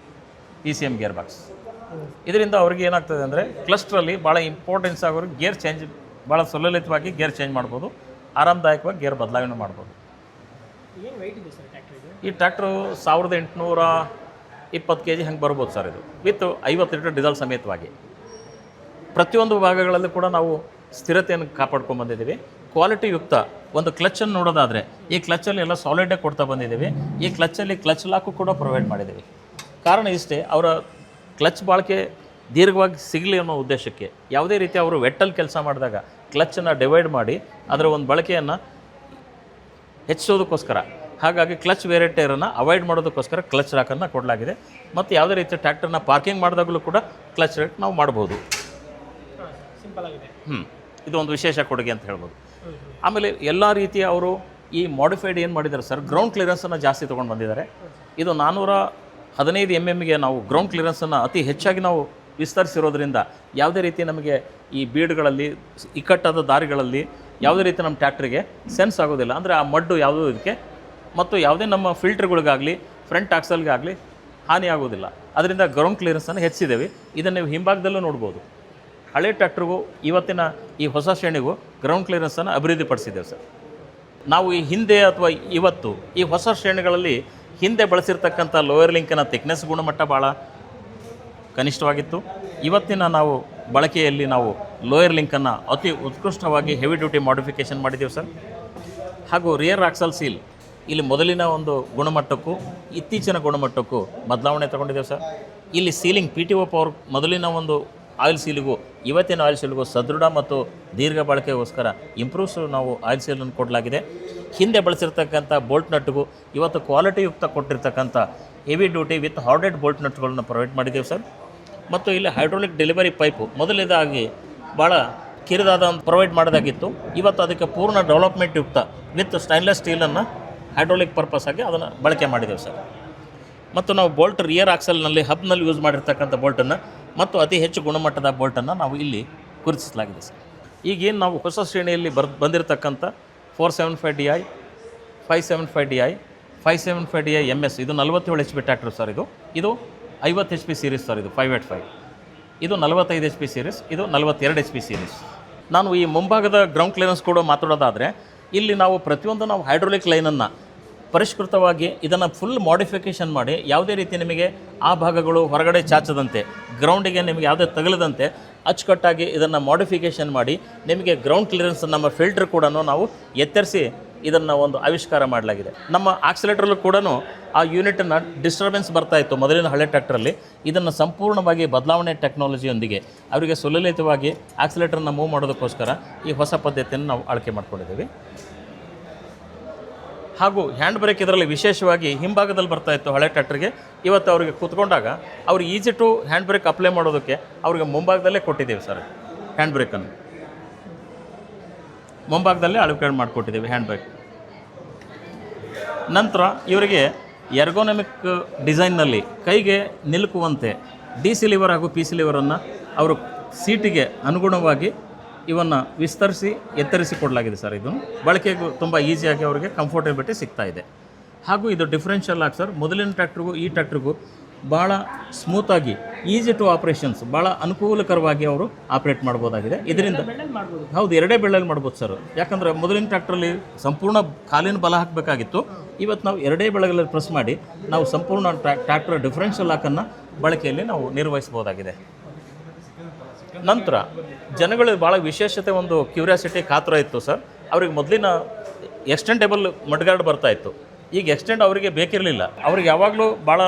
A: PCM ಗೇರ್ ಬಾಕ್ಸ್ ಇದರಿಂದ ಅವ್ರಿಗೆ ಏನಾಗ್ತದೆ ಅಂದರೆ ಕ್ಲಸ್ಟ್ರಲ್ಲಿ ಭಾಳ ಇಂಪಾರ್ಟೆನ್ಸ್ ಆಗೋರಿಗೆ ಗೇರ್ ಚೇಂಜ್ ಭಾಳ ಸುಲಲಿತವಾಗಿ ಗೇರ್ ಚೇಂಜ್ ಮಾಡ್ಬೋದು, ಆರಾಮದಾಯಕವಾಗಿ ಗೇರ್ ಬದಲಾವಣೆ ಮಾಡ್ಬೋದು.
B: ಏನು ವೆಯ್ಟ್ ಇದೆ ಸರ್ ಟ್ರ್ಯಾಕ್ಟರ್ ಇದು?
A: ಈ ಟ್ರ್ಯಾಕ್ಟ್ರು 1820 kg ಹಂಗೆ ಬರ್ಬೋದು ಸರ್. ಇದು ವಿತ್ 50 ಲೀಟರ್ ಡೀಸೆಲ್ ಸಮೇತವಾಗಿ. ಪ್ರತಿಯೊಂದು ಭಾಗಗಳಲ್ಲಿ ಕೂಡ ನಾವು ಸ್ಥಿರತೆಯನ್ನು ಕಾಪಾಡ್ಕೊಂಡ್ಬಂದಿದ್ದೀವಿ. ಕ್ವಾಲಿಟಿ ಯುಕ್ತ ಒಂದು ಕ್ಲಚ್ಚನ್ನು ನೋಡೋದಾದರೆ ಈ ಕ್ಲಚ್ಚಲ್ಲಿ ಎಲ್ಲ ಸಾಲಿಡೇ ಕೊಡ್ತಾ ಬಂದಿದ್ದೀವಿ. ಈ ಕ್ಲಚ್ಚಲ್ಲಿ ಕ್ಲಚ್ ಲಾಕು ಕೂಡ ಪ್ರೊವೈಡ್ ಮಾಡಿದ್ದೀವಿ. ಕಾರಣ ಇಷ್ಟೇ, ಅವರ ಕ್ಲಚ್ ಬಾಳಿಕೆ ದೀರ್ಘವಾಗಿ ಸಿಗಲಿ ಅನ್ನೋ ಉದ್ದೇಶಕ್ಕೆ. ಯಾವುದೇ ರೀತಿ ಅವರು ವೆಟ್ಟಲ್ಲಿ ಕೆಲಸ ಮಾಡಿದಾಗ ಕ್ಲಚ್ಚನ್ನು ಡಿವೈಡ್ ಮಾಡಿ ಅದರ ಒಂದು ಬಳಕೆಯನ್ನು ಹೆಚ್ಚಿಸೋದಕ್ಕೋಸ್ಕರ, ಹಾಗಾಗಿ ಕ್ಲಚ್ ವೇರಿಯೇಟರನ್ನು ಅವಾಯ್ಡ್ ಮಾಡೋದಕ್ಕೋಸ್ಕರ ಕ್ಲಚ್ ಲಾಕನ್ನು ಕೊಡಲಾಗಿದೆ. ಮತ್ತು ಯಾವುದೇ ರೀತಿಯ ಟ್ರ್ಯಾಕ್ಟರ್ನ ಪಾರ್ಕಿಂಗ್ ಮಾಡಿದಾಗಲೂ ಕೂಡ ಕ್ಲಚ್ ಲಾಕ್ ನಾವು ಮಾಡ್ಬೋದು.
B: ಸಿಂಪಲ್ ಆಗಿದೆ.
A: ಇದು ಒಂದು ವಿಶೇಷ ಕೊಡುಗೆ ಅಂತ ಹೇಳ್ಬೋದು. ಆಮೇಲೆ ಎಲ್ಲ ರೀತಿಯ ಅವರು ಈ ಮಾಡಿಫೈಡ್ ಏನು ಮಾಡಿದ್ದಾರೆ ಸರ್, ಗ್ರೌಂಡ್ ಕ್ಲಿಯರೆನ್ಸನ್ನು ಜಾಸ್ತಿ ತೊಗೊಂಡು ಬಂದಿದ್ದಾರೆ. ಇದು 415 mm ನಾವು ಗ್ರೌಂಡ್ ಕ್ಲಿಯರೆನ್ಸನ್ನು ಅತಿ ಹೆಚ್ಚಾಗಿ ನಾವು ವಿಸ್ತರಿಸಿರೋದ್ರಿಂದ ಯಾವುದೇ ರೀತಿ ನಮಗೆ ಈ ಬೀಡ್ಗಳಲ್ಲಿ ಇಕ್ಕಟ್ಟಾದ ದಾರಿಗಳಲ್ಲಿ ಯಾವುದೇ ರೀತಿ ನಮ್ಮ ಟ್ರ್ಯಾಕ್ಟ್ರಿಗೆ ಸೆನ್ಸ್ ಆಗೋದಿಲ್ಲ. ಅಂದರೆ ಆ ಮಡ್ಡು ಯಾವುದೂ ಇದಕ್ಕೆ ಮತ್ತು ಯಾವುದೇ ನಮ್ಮ ಫಿಲ್ಟರ್ಗಳಿಗಾಗಲಿ ಫ್ರಂಟ್ ಆಕ್ಸಲ್ಗಾಗಲಿ ಹಾನಿ ಆಗೋದಿಲ್ಲ. ಅದರಿಂದ ಗ್ರೌಂಡ್ ಕ್ಲಿಯರೆನ್ಸನ್ನು ಹೆಚ್ಚಿದ್ದೇವೆ. ಇದನ್ನು ನೀವು ಹಿಂಭಾಗದಲ್ಲೂ ನೋಡ್ಬೋದು. ಹಳೆ ಟ್ರ್ಯಾಕ್ಟ್ರಿಗೂ ಇವತ್ತಿನ ಈ ಹೊಸ ಶ್ರೇಣಿಗೂ ಗ್ರೌಂಡ್ ಕ್ಲಿಯರೆನ್ಸನ್ನು ಅಭಿವೃದ್ಧಿಪಡಿಸಿದ್ದೇವೆ ಸರ್. ನಾವು ಈ ಹಿಂದೆ ಅಥವಾ ಇವತ್ತು ಈ ಹೊಸ ಶ್ರೇಣಿಗಳಲ್ಲಿ ಹಿಂದೆ ಬಳಸಿರ್ತಕ್ಕಂಥ ಲೋಯರ್ ಲಿಂಕಿನ ಥಿಕ್ನೆಸ್ ಗುಣಮಟ್ಟ ಭಾಳ ಕನಿಷ್ಠವಾಗಿತ್ತು. ಇವತ್ತಿನ ನಾವು ಬಳಕೆಯಲ್ಲಿ ನಾವು ಲೋಯರ್ ಲಿಂಕನ್ನು ಅತಿ ಉತ್ಕೃಷ್ಟವಾಗಿ ಹೆವಿ ಡ್ಯೂಟಿ ಮಾಡಿಫಿಕೇಷನ್ ಮಾಡಿದ್ದೇವೆ ಸರ್. ಹಾಗೂ ರಿಯರ್ ಆಕ್ಸಲ್ ಸೀಲ್ ಇಲ್ಲಿ ಮೊದಲಿನ ಒಂದು ಗುಣಮಟ್ಟಕ್ಕೂ ಇತ್ತೀಚಿನ ಗುಣಮಟ್ಟಕ್ಕೂ ಬದಲಾವಣೆ ತಗೊಂಡಿದ್ದೇವೆ ಸರ್. ಇಲ್ಲಿ ಸೀಲಿಂಗ್ PTO ಪವರ್ ಮೊದಲಿನ ಒಂದು ಆಯಿಲ್ ಸೀಲಿಗೂ ಇವತ್ತಿನ ಆಯಿಲ್ ಸೀಲಿಗೂ ಸದೃಢ ಮತ್ತು ದೀರ್ಘ ಬಳಕೆಗೋಸ್ಕರ ಇಂಪ್ರೂವ್ಸ್ ನಾವು ಆಯಿಲ್ ಸೀಲನ್ನು ಕೊಡಲಾಗಿದೆ. ಹಿಂದೆ ಬಳಸಿರ್ತಕ್ಕಂಥ ಬೋಲ್ಟ್ ನಟ್ಗೂ ಇವತ್ತು ಕ್ವಾಲಿಟಿಯುಕ್ತ ಕೊಟ್ಟಿರ್ತಕ್ಕಂಥ heavy duty with hardened bolt ನಟ್ಗಳನ್ನು ಪ್ರೊವೈಡ್ ಮಾಡಿದ್ದೇವೆ ಸರ್. ಮತ್ತು ಇಲ್ಲಿ ಹೈಡ್ರೋಲಿಕ್ ಡೆಲಿವರಿ ಪೈಪು ಮೊದಲಿದಾಗಿ ಭಾಳ ಕಿರಿದಾದ ಪ್ರೊವೈಡ್ ಮಾಡೋದಾಗಿತ್ತು. ಇವತ್ತು ಅದಕ್ಕೆ ಪೂರ್ಣ ಡೆವಲಪ್ಮೆಂಟ್ ಯುಕ್ತ ವಿತ್ ಸ್ಟೈನ್ಲೆಸ್ ಸ್ಟೀಲನ್ನು ಹೈಡ್ರೋಲಿಕ್ ಪರ್ಪಸ್ ಆಗಿ ಅದನ್ನು ಬಳಕೆ ಮಾಡಿದ್ದೇವೆ ಸರ್. ಮತ್ತು ನಾವು ಬೋಲ್ಟ್ ರಿಯರ್ ಆಕ್ಸಲ್ನಲ್ಲಿ ಹಬ್ನಲ್ಲಿ ಯೂಸ್ ಮಾಡಿರ್ತಕ್ಕಂಥ ಬೋಲ್ಟನ್ನು ಮತ್ತು ಅತಿ ಹೆಚ್ಚು ಗುಣಮಟ್ಟದ ಬೋಲ್ಟನ್ನು ನಾವು ಇಲ್ಲಿ ಗುರುತಿಸಲಾಗಿದೆ ಸರ್. ಈಗೇನು ನಾವು ಹೊಸ ಶ್ರೇಣಿಯಲ್ಲಿ ಬಂದಿರತಕ್ಕಂಥ 475 DI, 575 DI, 575 DI MS ಇದು 47 HP ಟ್ರ್ಯಾಕ್ಟರ್ ಸರ್. ಇದು 50 HP ಸೀರೀಸ್ ಸರ್. ಇದು 585. ಇದು 45 HP ಸೀರೀಸ್. ಇದು 42 HP ಸೀರೀಸ್. ನಾನು ಈ ಮುಂಭಾಗದ ಗ್ರೌಂಡ್ ಕ್ಲಿಯರೆನ್ಸ್ ಕೂಡ ಮಾತಾಡೋದಾದರೆ ಇಲ್ಲಿ ನಾವು ಪ್ರತಿಯೊಂದು ನಾವು ಹೈಡ್ರೋಲಿಕ್ ಲೈನನ್ನು ಪರಿಷ್ಕೃತವಾಗಿ ಇದನ್ನು ಫುಲ್ ಮಾಡಿಫಿಕೇಷನ್ ಮಾಡಿ ಯಾವುದೇ ರೀತಿ ನಿಮಗೆ ಆ ಭಾಗಗಳು ಹೊರಗಡೆ ಚಾಚದಂತೆ, ಗ್ರೌಂಡಿಗೆ ನಿಮಗೆ ಯಾವುದೇ ತಗಲದಂತೆ ಅಚ್ಚುಕಟ್ಟಾಗಿ ಇದನ್ನು ಮಾಡಿಫಿಕೇಷನ್ ಮಾಡಿ ನಿಮಗೆ ಗ್ರೌಂಡ್ ಕ್ಲಿಯರೆನ್ಸ್ ನಮ್ಮ ಫಿಲ್ಟರ್ ಕೂಡ ನಾವು ಎತ್ತರಿಸಿ ಇದನ್ನು ಒಂದು ಆವಿಷ್ಕಾರ ಮಾಡಲಾಗಿದೆ. ನಮ್ಮ ಆಕ್ಸಿಲೇಟ್ರಲ್ಲೂ ಕೂಡ ಆ ಯೂನಿಟನ್ನು ಡಿಸ್ಟರ್ಬೆನ್ಸ್ ಬರ್ತಾಯಿತ್ತು ಮೊದಲಿನ ಹಳೆ ಟ್ರ್ಯಾಕ್ಟ್ರಲ್ಲಿ. ಇದನ್ನು ಸಂಪೂರ್ಣವಾಗಿ ಬದಲಾವಣೆ ಟೆಕ್ನಾಲಜಿಯೊಂದಿಗೆ ಅವರಿಗೆ ಸುಲಲಿತವಾಗಿ ಆಕ್ಸಿಲೇಟರ್ನ ಮೂವ್ ಮಾಡೋದಕ್ಕೋಸ್ಕರ ಈ ಹೊಸ ಪದ್ಧತಿಯನ್ನು ನಾವು ಆಳ್ಕೆ ಮಾಡ್ಕೊಂಡಿದ್ದೀವಿ. ಹಾಗೂ ಹ್ಯಾಂಡ್ ಬ್ರೇಕ್ ಇದರಲ್ಲಿ ವಿಶೇಷವಾಗಿ ಹಿಂಭಾಗದಲ್ಲಿ ಬರ್ತಾಯಿತ್ತು ಹಳೆ ಟ್ರ್ಯಾಕ್ಟರ್ಗೆ. ಇವತ್ತು ಅವರಿಗೆ ಕೂತ್ಕೊಂಡಾಗ ಅವ್ರಿಗೆ easy to hand brake apply ಮಾಡೋದಕ್ಕೆ ಅವ್ರಿಗೆ ಮುಂಭಾಗದಲ್ಲೇ ಕೊಟ್ಟಿದ್ದೇವೆ ಸರ್. ಹ್ಯಾಂಡ್ ಬ್ರೇಕನ್ನು ಮುಂಭಾಗದಲ್ಲೇ ಅಳವಡಿಕೆ ಮಾಡಿಕೊಟ್ಟಿದ್ದೇವೆ ಹ್ಯಾಂಡ್ ಬ್ರೇಕ್. ನಂತರ ಇವರಿಗೆ ಎರ್ಗೋನಮಿಕ್ ಡಿಸೈನ್ನಲ್ಲಿ ಕೈಗೆ ನಿಲುಕುವಂತೆ DC ಲಿವರ್ ಹಾಗೂ PC ಲಿವರನ್ನು ಅವರು ಸೀಟಿಗೆ ಅನುಗುಣವಾಗಿ ಇವನ್ನು ವಿಸ್ತರಿಸಿ ಎತ್ತರಿಸಿ ಕೊಡಲಾಗಿದೆ ಸರ್. ಇದು ಬಳಕೆಗೂ ತುಂಬ ಈಸಿಯಾಗಿ ಅವರಿಗೆ ಕಂಫರ್ಟಬಿಲಿಟಿ ಸಿಗ್ತಾ ಇದೆ. ಹಾಗೂ ಇದು ಡಿಫ್ರೆನ್ಷಿಯಲ್ ಆಗಿ ಸರ್ ಮೊದಲಿನ ಟ್ರ್ಯಾಕ್ಟ್ರಿಗೂ ಈ ಟ್ರ್ಯಾಕ್ಟ್ರಿಗೂ ಭಾಳ ಸ್ಮೂತಾಗಿ ಈಸಿ ಟು ಆಪ್ರೇಷನ್ಸ್ ಭಾಳ ಅನುಕೂಲಕರವಾಗಿ ಅವರು ಆಪ್ರೇಟ್ ಮಾಡ್ಬೋದಾಗಿದೆ. ಇದರಿಂದ ಹೌದು, ಎರಡೇ ಬೆಳ್ಳಲ್ಲಿ ಮಾಡ್ಬೋದು ಸರ್. ಯಾಕಂದರೆ ಮೊದಲಿನ ಟ್ರ್ಯಾಕ್ಟ್ರಲ್ಲಿ ಸಂಪೂರ್ಣ ಕಾಲಿನ ಬಲ ಹಾಕಬೇಕಾಗಿತ್ತು. ಇವತ್ತು ನಾವು ಎರಡೇ ಬೆಳಗಲ್ಲಿ ಪ್ರೆಸ್ ಮಾಡಿ ನಾವು ಸಂಪೂರ್ಣ ಟ್ರ್ಯಾಕ್ಟರ್ ಡಿಫ್ರೆನ್ಷಿಯಲ್ ಲಾಕನ್ನು ಬಳಕೆಯಲ್ಲಿ ನಾವು ನಿರ್ವಹಿಸ್ಬೋದಾಗಿದೆ. ನಂತರ ಜನಗಳಿಗೆ ಭಾಳ ವಿಶೇಷತೆ ಒಂದು ಕ್ಯೂರಿಯಾಸಿಟಿ ಕಾತರ ಇತ್ತು ಸರ್. ಅವ್ರಿಗೆ ಮೊದಲಿನ ಎಕ್ಸ್ಟೆಂಡೇಬಲ್ ಮಡ್ಗಾರ್ಡ್ ಬರ್ತಾಯಿತ್ತು. ಈಗ ಎಕ್ಸ್ಟೆಂಡ್ ಅವರಿಗೆ ಬೇಕಿರಲಿಲ್ಲ. ಅವ್ರಿಗೆ ಯಾವಾಗಲೂ ಭಾಳ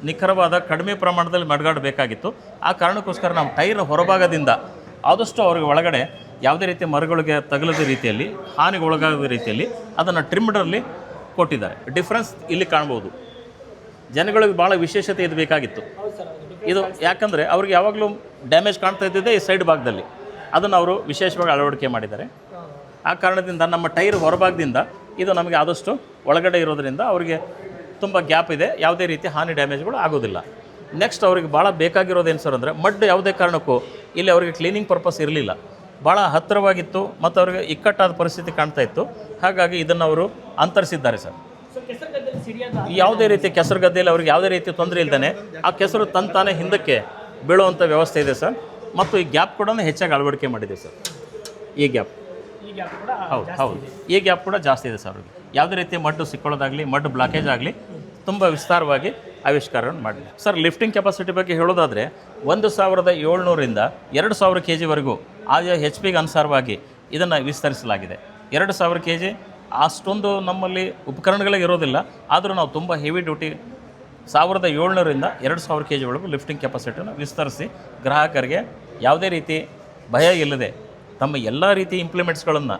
A: ನಿಖರವಾದ ಕಡಿಮೆ ಪ್ರಮಾಣದಲ್ಲಿ ಮಡ್ಗಾರ್ಡ್ ಬೇಕಾಗಿತ್ತು. ಆ ಕಾರಣಕ್ಕೋಸ್ಕರ ನಾವು ಟೈರ್ ಹೊರಭಾಗದಿಂದ ಆದಷ್ಟು ಅವ್ರಿಗೆ ಒಳಗಡೆ ಯಾವುದೇ ರೀತಿ ಮರಗಳಿಗೆ ತಗಲದ ರೀತಿಯಲ್ಲಿ ಹಾನಿಗೊಳಗಾಗದ ರೀತಿಯಲ್ಲಿ ಅದನ್ನು ಟ್ರಿಮ್ಡಲ್ಲಿ ಕೊಟ್ಟಿದ್ದಾರೆ. ಡಿಫ್ರೆನ್ಸ್ ಇಲ್ಲಿ ಕಾಣ್ಬೋದು. ಜನಗಳಿಗೆ ಭಾಳ ವಿಶೇಷತೆ ಇದು ಬೇಕಾಗಿತ್ತು.
B: ಹೌದು ಸರ್,
A: ಇದು ಯಾಕಂದರೆ ಅವ್ರಿಗೆ ಯಾವಾಗಲೂ ಡ್ಯಾಮೇಜ್ ಕಾಣ್ತಾ ಇದ್ದಿದ್ದೆ ಈ ಸೈಡ್ ಭಾಗದಲ್ಲಿ. ಅದನ್ನು ಅವರು ವಿಶೇಷವಾಗಿ ಅಳವಡಿಕೆ ಮಾಡಿದ್ದಾರೆ. ಆ ಕಾರಣದಿಂದ ನಮ್ಮ ಟೈರ್ ಹೊರಭಾಗದಿಂದ ಇದು ನಮಗೆ ಆದಷ್ಟು ಒಳಗಡೆ ಇರೋದರಿಂದ ಅವರಿಗೆ ತುಂಬ ಗ್ಯಾಪ್ ಇದೆ, ಯಾವುದೇ ರೀತಿ ಹಾನಿ ಡ್ಯಾಮೇಜ್ಗಳು ಆಗೋದಿಲ್ಲ. ನೆಕ್ಸ್ಟ್ ಅವ್ರಿಗೆ ಭಾಳ ಬೇಕಾಗಿರೋದೇನು ಸರ್ ಅಂದರೆ ಮಡ್ ಯಾವುದೇ ಕಾರಣಕ್ಕೂ ಇಲ್ಲಿ ಅವರಿಗೆ ಕ್ಲೀನಿಂಗ್ ಪರ್ಪಸ್ ಇರಲಿಲ್ಲ, ಭಾಳ ಹತ್ತಿರವಾಗಿತ್ತು ಮತ್ತು ಅವರಿಗೆ ಇಕ್ಕಟ್ಟಾದ ಪರಿಸ್ಥಿತಿ ಕಾಣ್ತಾ ಇತ್ತು. ಹಾಗಾಗಿ ಇದನ್ನು ಅವರು ಅಂತರಿಸಿದ್ದಾರೆ ಸರ್. ಯಾವುದೇ ರೀತಿ ಕೆಸರು ಗದ್ದೆಯಲ್ಲಿ ಅವ್ರಿಗೆ ಯಾವುದೇ ರೀತಿ ತೊಂದರೆ ಇಲ್ದೇ ಆ ಕೆಸರು ತಾನೇ ಹಿಂದಕ್ಕೆ ಬೀಳುವಂಥ ವ್ಯವಸ್ಥೆ ಇದೆ ಸರ್. ಮತ್ತು ಈ ಗ್ಯಾಪ್ ಕೂಡ ಹೆಚ್ಚಾಗಿ ಅಳವಡಿಕೆ ಮಾಡಿದೆ ಸರ್. ಈ ಗ್ಯಾಪ್ ಹೌದು ಈ ಗ್ಯಾಪ್ ಕೂಡ ಜಾಸ್ತಿ ಇದೆ ಸರ್. ಅವ್ರಿಗೆ ಯಾವುದೇ ರೀತಿ ಮಡ್ಡು ಸಿಕ್ಕೊಳ್ಳೋದಾಗಲಿ ಮಡ್ ಬ್ಲಾಕೇಜ್ ಆಗಲಿ ತುಂಬ ವಿಸ್ತಾರವಾಗಿ ಆವಿಷ್ಕಾರವನ್ನು ಮಾಡಿದೆ ಸರ್. ಲಿಫ್ಟಿಂಗ್ ಕೆಪಾಸಿಟಿ ಬಗ್ಗೆ ಹೇಳೋದಾದರೆ 1700ರಿಂದ 2000 kg ಆಯಾ HP ಅನುಸಾರವಾಗಿ ಇದನ್ನು ವಿಸ್ತರಿಸಲಾಗಿದೆ. 2000 kg ಅಷ್ಟೊಂದು ನಮ್ಮಲ್ಲಿ ಉಪಕರಣಗಳೇ ಇರೋದಿಲ್ಲ, ಆದರೂ ನಾವು ತುಂಬ ಹೆವಿ ಡ್ಯೂಟಿ 1700ರಿಂದ 2000 kg ಲಿಫ್ಟಿಂಗ್ ಕೆಪಾಸಿಟಿಯನ್ನು ವಿಸ್ತರಿಸಿ ಗ್ರಾಹಕರಿಗೆ ಯಾವುದೇ ರೀತಿ ಭಯ ಇಲ್ಲದೆ ತಮ್ಮ ಎಲ್ಲ ರೀತಿ ಇಂಪ್ಲಿಮೆಂಟ್ಸ್ಗಳನ್ನು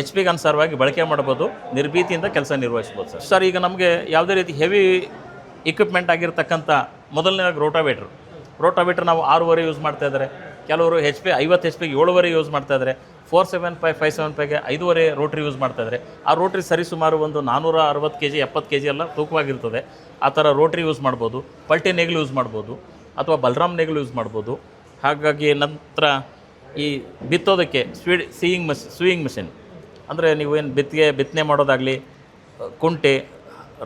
A: HP ಅನುಸಾರವಾಗಿ ಬಳಕೆ ಮಾಡ್ಬೋದು, ನಿರ್ಭೀತಿಯಿಂದ ಕೆಲಸ ನಿರ್ವಹಿಸ್ಬೋದು ಸರ್. ಸರ್ ಈಗ ನಮಗೆ ಯಾವುದೇ ರೀತಿ ಹೆವಿ ಇಕ್ವಿಪ್ಮೆಂಟ್ ಆಗಿರ್ತಕ್ಕಂಥ ಮೊದಲನೇದಾಗಿ ರೋಟಾವೇಟ್ರ್ ನಾವು 6.5 ಯೂಸ್ ಮಾಡ್ತಾಯಿದ್ದಾರೆ. ಕೆಲವರು HP 50 HP 7.5 ಯೂಸ್ ಮಾಡ್ತಾಯಿದ್ದಾರೆ. 475 575ಗೆ 5.5 ರೋಟ್ರಿ ಯೂಸ್ ಮಾಡ್ತಾಯಿದ್ದಾರೆ. ಆ ರೋಟ್ರಿ ಸರಿಸುಮಾರು ಒಂದು 460 kg 70 kg ಎಲ್ಲ ತೂಕವಾಗಿರ್ತದೆ. ಆ ಥರ ರೋಟ್ರಿ ಯೂಸ್ ಮಾಡ್ಬೋದು, ಪಲ್ಟಿ ನೇಗಿಲು ಯೂಸ್ ಮಾಡ್ಬೋದು, ಅಥವಾ ಬಲರಾಮ್ ನೇಗಿಲು ಯೂಸ್ ಮಾಡ್ಬೋದು. ಹಾಗಾಗಿ ನಂತರ ಈ ಬಿತ್ತೋದಕ್ಕೆ ಸ್ವಿಯಿಂಗ್ ಮಿಷಿನ್ ಅಂದರೆ ನೀವೇನು ಬಿತ್ತನೆ ಮಾಡೋದಾಗಲಿ, ಕುಂಟೆ,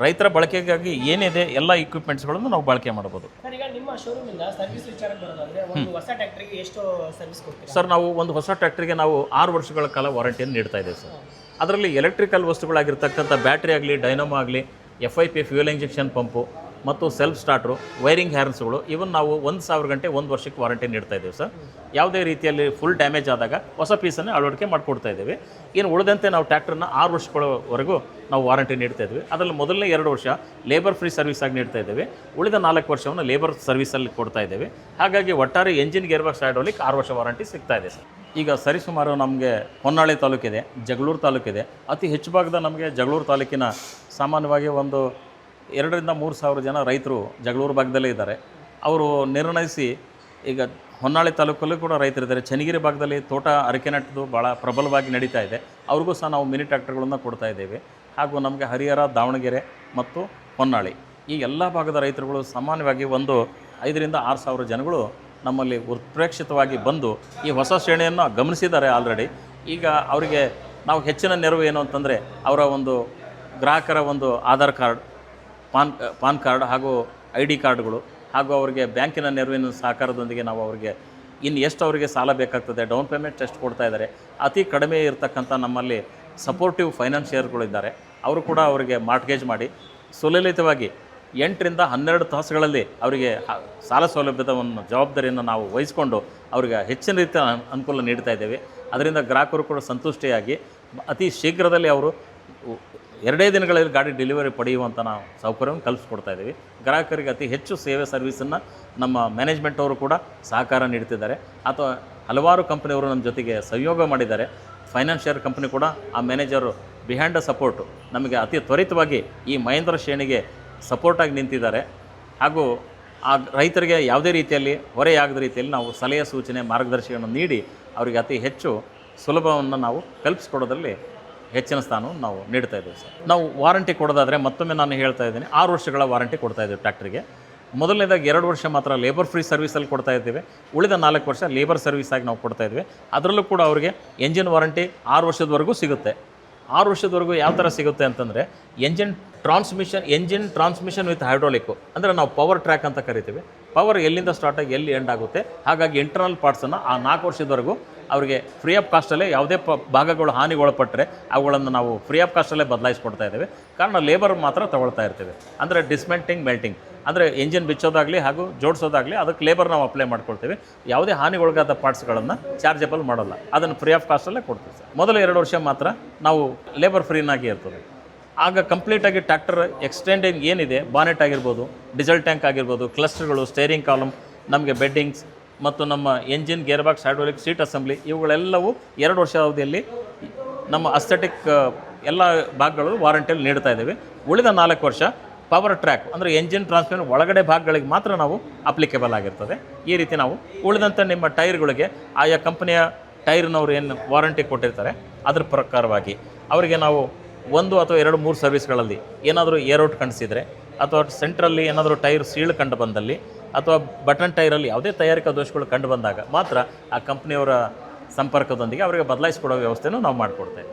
A: ರೈತರ ಬಳಕೆಗಾಗಿ ಏನಿದೆ ಎಲ್ಲ ಇಕ್ವಿಪ್ಮೆಂಟ್ಸ್ಗಳನ್ನು ನಾವು ಬಳಕೆ ಮಾಡ್ಬೋದು.
B: ಸರ್, ಈಗ ನಿಮ್ಮ ಶೋರೂಮಿಂದ ಸರ್ವಿಸ್ ವಿಚಾರಕ್ಕೆ ಬರೋದಾದ್ರೆ ಒಂದು ಹೊಸ ಟ್ರ್ಯಾಕ್ಟರ್ಗೆ ಎಷ್ಟು ಸರ್ವಿಸ್ ಕೊಡ್ತೀರಾ
A: ಸರ್? ನಾವು ಒಂದು ಹೊಸ ಟ್ರ್ಯಾಕ್ಟರ್ಗೆ ನಾವು 6 ವರ್ಷಗಳ ಕಾಲ ವಾರಂಟಿಯನ್ನು ನೀಡ್ತಾ ಇದ್ದೇವೆ ಸರ್. ಅದರಲ್ಲಿ ಎಲೆಕ್ಟ್ರಿಕಲ್ ವಸ್ತುಗಳಾಗಿರ್ತಕ್ಕಂಥ ಬ್ಯಾಟ್ರಿ ಆಗಲಿ, ಡೈನಮೋ ಆಗಲಿ, FIP ಫ್ಯೂಯಲ್ ಇಂಜೆಕ್ಷನ್ ಪಂಪು ಮತ್ತು ಸೆಲ್ಫ್ ಸ್ಟಾರ್ಟ್ರು, ವೈರಿಂಗ್ ಹ್ಯಾರ್ನ್ಸ್ಗಳು ಇವನ್ ನಾವು 1000 ಗಂಟೆ 1 ವರ್ಷಕ್ಕೆ ವಾರಂಟಿ ನೀಡ್ತಾ ಇದ್ದೇವೆ ಸರ್. ಯಾವುದೇ ರೀತಿಯಲ್ಲಿ ಫುಲ್ ಡ್ಯಾಮೇಜ್ ಆದಾಗ ಹೊಸ ಪೀಸನ್ನು ಅಳವಡಿಕೆ ಮಾಡಿಕೊಡ್ತಾ ಇದ್ದೇವೆ. ಇನ್ನು ಉಳಿದಂತೆ ನಾವು ಟ್ರ್ಯಾಕ್ಟರ್ನ 6 ವರ್ಷಗಳವರೆಗೂ ನಾವು ವಾರಂಟಿ ನೀಡ್ತಾ ಇದ್ವಿ. ಅದರಲ್ಲಿ ಮೊದಲನೇ 2 ವರ್ಷ ಲೇಬರ್ ಫ್ರೀ ಸರ್ವಿಸ್ ಆಗಿ ನೀಡ್ತಾ ಇದ್ದೇವೆ, ಉಳಿದ 4 ವರ್ಷವನ್ನು ಲೇಬರ್ ಸರ್ವಿಸಲ್ಲಿ ಕೊಡ್ತಾ ಇದ್ದೇವೆ. ಹಾಗಾಗಿ ಒಟ್ಟಾರೆ ಎಂಜಿನ್ ಗೇರ್ ಬಾಕ್ಸ್ ಹೈಡ್ರಾಲಿಕ್ 6 ವರ್ಷ ವಾರಂಟಿ ಸಿಗ್ತಾ ಇದೆ ಸರ್. ಈಗ ಸರಿಸುಮಾರು ನಮಗೆ ಹೊನ್ನಾಳಿ ತಾಲೂಕಿದೆ, ಜಗಳೂರು ತಾಲೂಕಿದೆ. ಅತಿ ಹೆಚ್ಚು ಭಾಗದ ನಮಗೆ ಜಗಳೂರು ತಾಲೂಕಿನ ಸಾಮಾನ್ಯವಾಗಿ ಒಂದು 2,000 to 3,000 ಜನ ರೈತರು ಜಗಳೂರು ಭಾಗದಲ್ಲೇ ಇದ್ದಾರೆ. ಅವರು ನಿರ್ಣಯಿಸಿ ಈಗ ಹೊನ್ನಾಳಿ ತಾಲೂಕಲ್ಲೂ ಕೂಡ ರೈತರಿದ್ದಾರೆ. ಚನ್ನಗಿರಿ ಭಾಗದಲ್ಲಿ ತೋಟ ಅರಿಕೆ ನಟ್ಟದು ಭಾಳ ಪ್ರಬಲವಾಗಿ ನಡೀತಾ ಇದೆ. ಅವ್ರಿಗೂ ಸಹ ನಾವು ಮಿನಿ ಟ್ರ್ಯಾಕ್ಟರ್ಗಳನ್ನು ಕೊಡ್ತಾ ಇದ್ದೇವೆ. ಹಾಗೂ ನಮಗೆ ಹರಿಹರ, ದಾವಣಗೆರೆ ಮತ್ತು ಹೊನ್ನಾಳಿ ಈ ಎಲ್ಲ ಭಾಗದ ರೈತರುಗಳು ಸಾಮಾನ್ಯವಾಗಿ ಒಂದು 5,000 to 6,000 ಜನಗಳು ನಮ್ಮಲ್ಲಿ ಉತ್ಪ್ರೇಕ್ಷಿತವಾಗಿ ಬಂದು ಈ ಹೊಸ ಶ್ರೇಣಿಯನ್ನು ಗಮನಿಸಿದ್ದಾರೆ ಆಲ್ರೆಡಿ. ಈಗ ಅವರಿಗೆ ನಾವು ಹೆಚ್ಚಿನ ನೆರವು ಏನು ಅಂತಂದರೆ ಅವರ ಒಂದು ಗ್ರಾಹಕರ ಒಂದು ಆಧಾರ್ ಕಾರ್ಡ್, ಪಾನ್ ಕಾರ್ಡ್ ಹಾಗೂ ID ಕಾರ್ಡ್ಗಳು, ಹಾಗೂ ಅವರಿಗೆ ಬ್ಯಾಂಕಿನ ನೆರವಿನ ಸಹಕಾರದೊಂದಿಗೆ ನಾವು ಅವರಿಗೆ ಇನ್ನು ಎಷ್ಟು ಅವರಿಗೆ ಸಾಲ ಬೇಕಾಗ್ತದೆ, ಡೌನ್ ಪೇಮೆಂಟ್ ಎಷ್ಟು ಕೊಡ್ತಾ ಇದ್ದಾರೆ. ಅತಿ ಕಡಿಮೆ ಇರತಕ್ಕಂಥ ನಮ್ಮಲ್ಲಿ ಸಪೋರ್ಟಿವ್ ಫೈನಾನ್ಷಿಯರ್ಗಳಿದ್ದಾರೆ. ಅವರು ಕೂಡ ಅವರಿಗೆ ಮಾರ್ಟ್ಗೇಜ್ ಮಾಡಿ ಸುಲಲಿತವಾಗಿ 8 ರಿಂದ 12 ತಾಸುಗಳಲ್ಲಿ ಅವರಿಗೆ ಸಾಲ ಸೌಲಭ್ಯದ ಒಂದು ಜವಾಬ್ದಾರಿಯನ್ನು ನಾವು ವಹಿಸಿಕೊಂಡು ಅವರಿಗೆ ಹೆಚ್ಚಿನ ರೀತಿಯ ಅನುಕೂಲ ನೀಡ್ತಾ ಇದ್ದೇವೆ. ಅದರಿಂದ ಗ್ರಾಹಕರು ಕೂಡ ಸಂತುಷ್ಟಿಯಾಗಿ ಅತಿ ಶೀಘ್ರದಲ್ಲಿ ಅವರು 2 ದಿನಗಳಲ್ಲಿ ಗಾಡಿ ಡೆಲಿವರಿ ಪಡೆಯುವಂಥ ನಾವು ಸೌಕರ್ಯವನ್ನು ಕಲ್ಪಿಸ್ಕೊಡ್ತಾ ಇದ್ದೀವಿ. ಗ್ರಾಹಕರಿಗೆ ಅತಿ ಹೆಚ್ಚು ಸೇವೆ ಸರ್ವಿಸನ್ನು ನಮ್ಮ ಮ್ಯಾನೇಜ್ಮೆಂಟ್ ಅವರು ಕೂಡ ಸಹಕಾರ ನೀಡ್ತಿದ್ದಾರೆ. ಅಥವಾ ಹಲವಾರು ಕಂಪನಿಯವರು ನಮ್ಮ ಜೊತೆಗೆ ಸಹಯೋಗ ಮಾಡಿದ್ದಾರೆ. ಫೈನಾನ್ಷಿಯರ್ ಕಂಪನಿ ಕೂಡ ಆ ಮ್ಯಾನೇಜರು ಬಿಹೈಂಡ್ ದ ಸಪೋರ್ಟು ನಮಗೆ ಅತಿ ತ್ವರಿತವಾಗಿ ಈ ಮಹೇಂದ್ರ ಶ್ರೇಣಿಗೆ ಸಪೋರ್ಟಾಗಿ ನಿಂತಿದ್ದಾರೆ. ಹಾಗೂ ಆ ರೈತರಿಗೆ ಯಾವುದೇ ರೀತಿಯಲ್ಲಿ ಹೊರೆಯಾಗದ ರೀತಿಯಲ್ಲಿ ನಾವು ಸಲಹೆ, ಸೂಚನೆ, ಮಾರ್ಗದರ್ಶನವನ್ನು ನೀಡಿ ಅವರಿಗೆ ಅತಿ ಹೆಚ್ಚು ಸುಲಭವನ್ನು ನಾವು ಕಲ್ಪಿಸ್ಕೊಡೋದ್ರಲ್ಲಿ ಹೆಚ್ಚಿನ ಸ್ಥಾನವನ್ನು ನಾವು ನೀಡ್ತಾ ಇದ್ದೇವೆ ಸರ್. ನಾವು ವಾರಂಟಿ ಕೊಡೋದಾದರೆ ಮತ್ತೊಮ್ಮೆ ನಾನು ಹೇಳ್ತಾ ಇದ್ದೀನಿ, 6 ವರ್ಷಗಳ ವಾರಂಟಿ ಕೊಡ್ತಾ ಇದ್ದೇವೆ ಟ್ರ್ಯಾಕ್ಟರ್ಗೆ. ಮೊದಲನೇದಾಗಿ 2 ವರ್ಷ ಮಾತ್ರ ಲೇಬರ್ ಫ್ರೀ ಸರ್ವಿಸಲ್ಲಿ ಕೊಡ್ತಾ ಇದ್ದೇವೆ, ಉಳಿದ 4 ವರ್ಷ ಲೇಬರ್ ಸರ್ವಿಸಾಗಿ ನಾವು ಕೊಡ್ತಾ ಇದ್ದೇವೆ. ಅದರಲ್ಲೂ ಕೂಡ ಅವರಿಗೆ ಎಂಜಿನ್ ವಾರಂಟಿ 6 ವರ್ಷದವರೆಗೂ ಸಿಗುತ್ತೆ. 6 ವರ್ಷದವರೆಗೂ ಯಾವ ಥರ ಸಿಗುತ್ತೆ ಅಂತಂದರೆ ಎಂಜಿನ್ ಟ್ರಾನ್ಸ್ಮಿಷನ್ ವಿತ್ ಹೈಡ್ರಾಲಿಕ್ಕು, ಅಂದರೆ ನಾವು ಪವರ್ ಟ್ರ್ಯಾಕ್ ಅಂತ ಕರಿತೀವಿ. ಪವರ್ ಎಲ್ಲಿಂದ ಸ್ಟಾರ್ಟ್ ಆಗಿ ಎಲ್ಲಿ ಎಂಡ್ ಆಗುತ್ತೆ. ಹಾಗಾಗಿ ಇಂಟರ್ನಲ್ ಪಾರ್ಟ್ಸನ್ನು ಆ 4 ವರ್ಷದವರೆಗೂ ಅವರಿಗೆ ಫ್ರೀ ಆಫ್ ಕಾಸ್ಟಲ್ಲೇ ಯಾವುದೇ ಭಾಗಗಳು ಹಾನಿಗೊಳಪಟ್ಟರೆ ಅವುಗಳನ್ನು ನಾವು ಫ್ರೀ ಆಫ್ ಕಾಸ್ಟಲ್ಲೇ ಬದಲಾಯಿಸ್ಕೊಡ್ತಾ ಇದ್ದೇವೆ. ಕಾರಣ ಲೇಬರ್ ಮಾತ್ರ ತಗೊಳ್ತಾ ಇರ್ತೀವಿ. ಅಂದರೆ ಡಿಸ್ಮೆಂಟಿಂಗ್, ಮೆಲ್ಟಿಂಗ್, ಅಂದರೆ ಎಂಜಿನ್ ಬಿಚ್ಚೋದಾಗಲಿ ಹಾಗೂ ಜೋಡಿಸೋದಾಗಲಿ ಅದಕ್ಕೆ ಲೇಬರ್ ನಾವು ಅಪ್ಲೈ ಮಾಡ್ಕೊಳ್ತೀವಿ. ಯಾವುದೇ ಹಾನಿಗೊಳಗಾದ ಪಾರ್ಟ್ಸ್ಗಳನ್ನು ಚಾರ್ಜಬಲ್ ಮಾಡೋಲ್ಲ, ಅದನ್ನು ಫ್ರೀ ಆಫ್ ಕಾಸ್ಟಲ್ಲೇ ಕೊಡ್ತೀವಿ ಸರ್. ಮೊದಲ 2 ವರ್ಷ ಮಾತ್ರ ನಾವು ಲೇಬರ್ ಫ್ರೀನಾಗಿ ಇರ್ತದೆ. ಆಗ ಕಂಪ್ಲೀಟಾಗಿ ಟ್ರ್ಯಾಕ್ಟರ್ ಎಕ್ಸ್ಟೆಂಡಿಂಗ್ ಏನಿದೆ, ಬಾನೆಟ್ ಆಗಿರ್ಬೋದು, ಡೀಸೆಲ್ ಟ್ಯಾಂಕ್ ಆಗಿರ್ಬೋದು, ಕ್ಲಸ್ಟರ್ಗಳು, ಸ್ಟೇರಿಂಗ್ ಕಾಲಮ್, ನಮಗೆ ಬೆಡ್ಡಿಂಗ್ಸ್, ಮತ್ತು ನಮ್ಮ engine gear box hydraulic seat assembly ಇವುಗಳೆಲ್ಲವೂ 2 ವರ್ಷ ಅವಧಿಯಲ್ಲಿ ನಮ್ಮ ಅಸ್ಥೆಟಿಕ್ ಎಲ್ಲ ಭಾಗಗಳು ವಾರಂಟಿಯಲ್ಲಿ ನೀಡ್ತಾ ಇದ್ದೇವೆ. ಉಳಿದ 4 ವರ್ಷ ಪವರ್ ಟ್ರ್ಯಾಕ್ ಅಂದರೆ ಎಂಜಿನ್ ಟ್ರಾನ್ಸ್ಮಿಷನ್ ಒಳಗಡೆ ಭಾಗಗಳಿಗೆ ಮಾತ್ರ ನಾವು ಅಪ್ಲಿಕೇಬಲ್ ಆಗಿರ್ತದೆ. ಈ ರೀತಿ ನಾವು ಉಳಿದಂಥ ನಿಮ್ಮ ಟೈರ್ಗಳಿಗೆ ಆಯಾ ಕಂಪನಿಯ ಟೈರ್ನವ್ರು ಏನು ವಾರಂಟಿ ಕೊಟ್ಟಿರ್ತಾರೆ ಅದ್ರ ಪ್ರಕಾರವಾಗಿ ಅವರಿಗೆ ನಾವು 1 ಅಥವಾ 2-3 ಸರ್ವಿಸ್ಗಳಲ್ಲಿ ಏನಾದರೂ ಏರ್ಔಟ್ ಕಾಣಿಸಿದರೆ ಅಥವಾ ಸೆಂಟ್ರಲ್ಲಿ ಏನಾದರೂ ಟೈರ್ ಸೀಳು ಕಂಡು ಬಂದಲ್ಲಿ ಅಥವಾ ಬಟನ್ ಟೈರಲ್ಲಿ ಯಾವುದೇ ತಯಾರಿಕಾ ದೋಷಗಳು ಕಂಡು ಬಂದಾಗ ಮಾತ್ರ ಆ ಕಂಪ್ನಿಯವರ ಸಂಪರ್ಕದೊಂದಿಗೆ ಅವರಿಗೆ ಬದಲಾಯಿಸಿಕೊಡೋ ವ್ಯವಸ್ಥೆನೂ ನಾವು ಮಾಡಿಕೊಡ್ತೇವೆ.